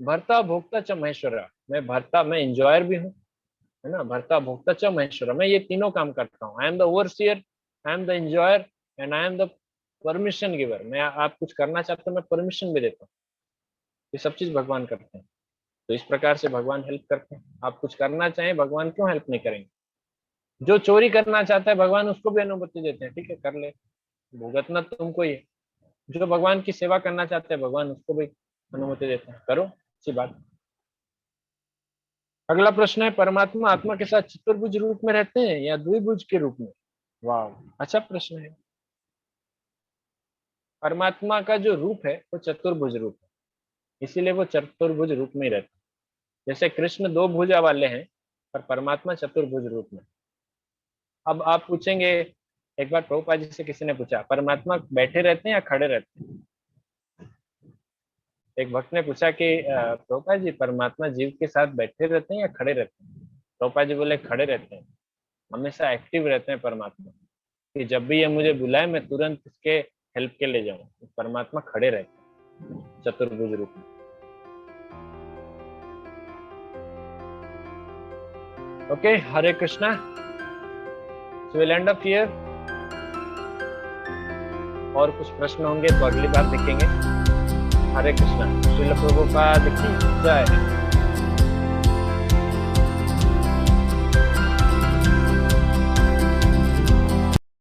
भर्ता भोक्ता च महेश्वरा, मैं भर्ता, मैं इंजॉयर भी हूँ, है ना। भर्ता भोक्ता च महेश्वरा, मैं ये तीनों काम करता हूँ। I am the overseer, I am the enjoyer, and I am the permission giver. मैं, आप कुछ करना चाहते हो, मैं परमिशन भी देता हूँ। ये सब चीज भगवान करते हैं। तो इस प्रकार से भगवान हेल्प करते हैं। आप कुछ करना चाहें, भगवान क्यों हेल्प नहीं करेंगे? जो चोरी करना चाहता है भगवान उसको भी अनुमति देते हैं, ठीक है कर ले, भुगतना तुमको ही है। जो भगवान की सेवा करना चाहते हैं भगवान उसको भी अनुमति देते हैं, करो, अच्छी बात। अगला प्रश्न है, परमात्मा आत्मा के साथ चतुर्भुज रूप में रहते हैं या द्विभुज के रूप में? वाह, अच्छा प्रश्न है। परमात्मा का जो रूप है वो चतुर्भुज रूप है, इसीलिए वो चतुर्भुज रूप में ही रहते हैं। जैसे कृष्ण दो भुजा वाले हैं, पर परमात्मा चतुर्भुज रूप में। अब आप पूछेंगे, एक बार प्रभुपाद जी से किसी ने पूछा, परमात्मा बैठे रहते हैं या खड़े रहते हैं? एक भक्त ने पूछा कि प्रभुपाद जी, परमात्मा जीव के साथ बैठे रहते हैं या खड़े रहते हैं? प्रभुपाद जी बोले खड़े रहते हैं, हमेशा एक्टिव रहते हैं परमात्मा, कि जब भी ये मुझे बुलाए मैं तुरंत इसके हेल्प के लिए जाऊं। परमात्मा खड़े रहते हैं चतुर्भुज रूप में। Okay, Hare Krishna. So will and up here. और कुछ प्रश्न होंगे तो अगली बार देखेंगे। हरे कृष्णा। श्रील प्रभुपाद की जय।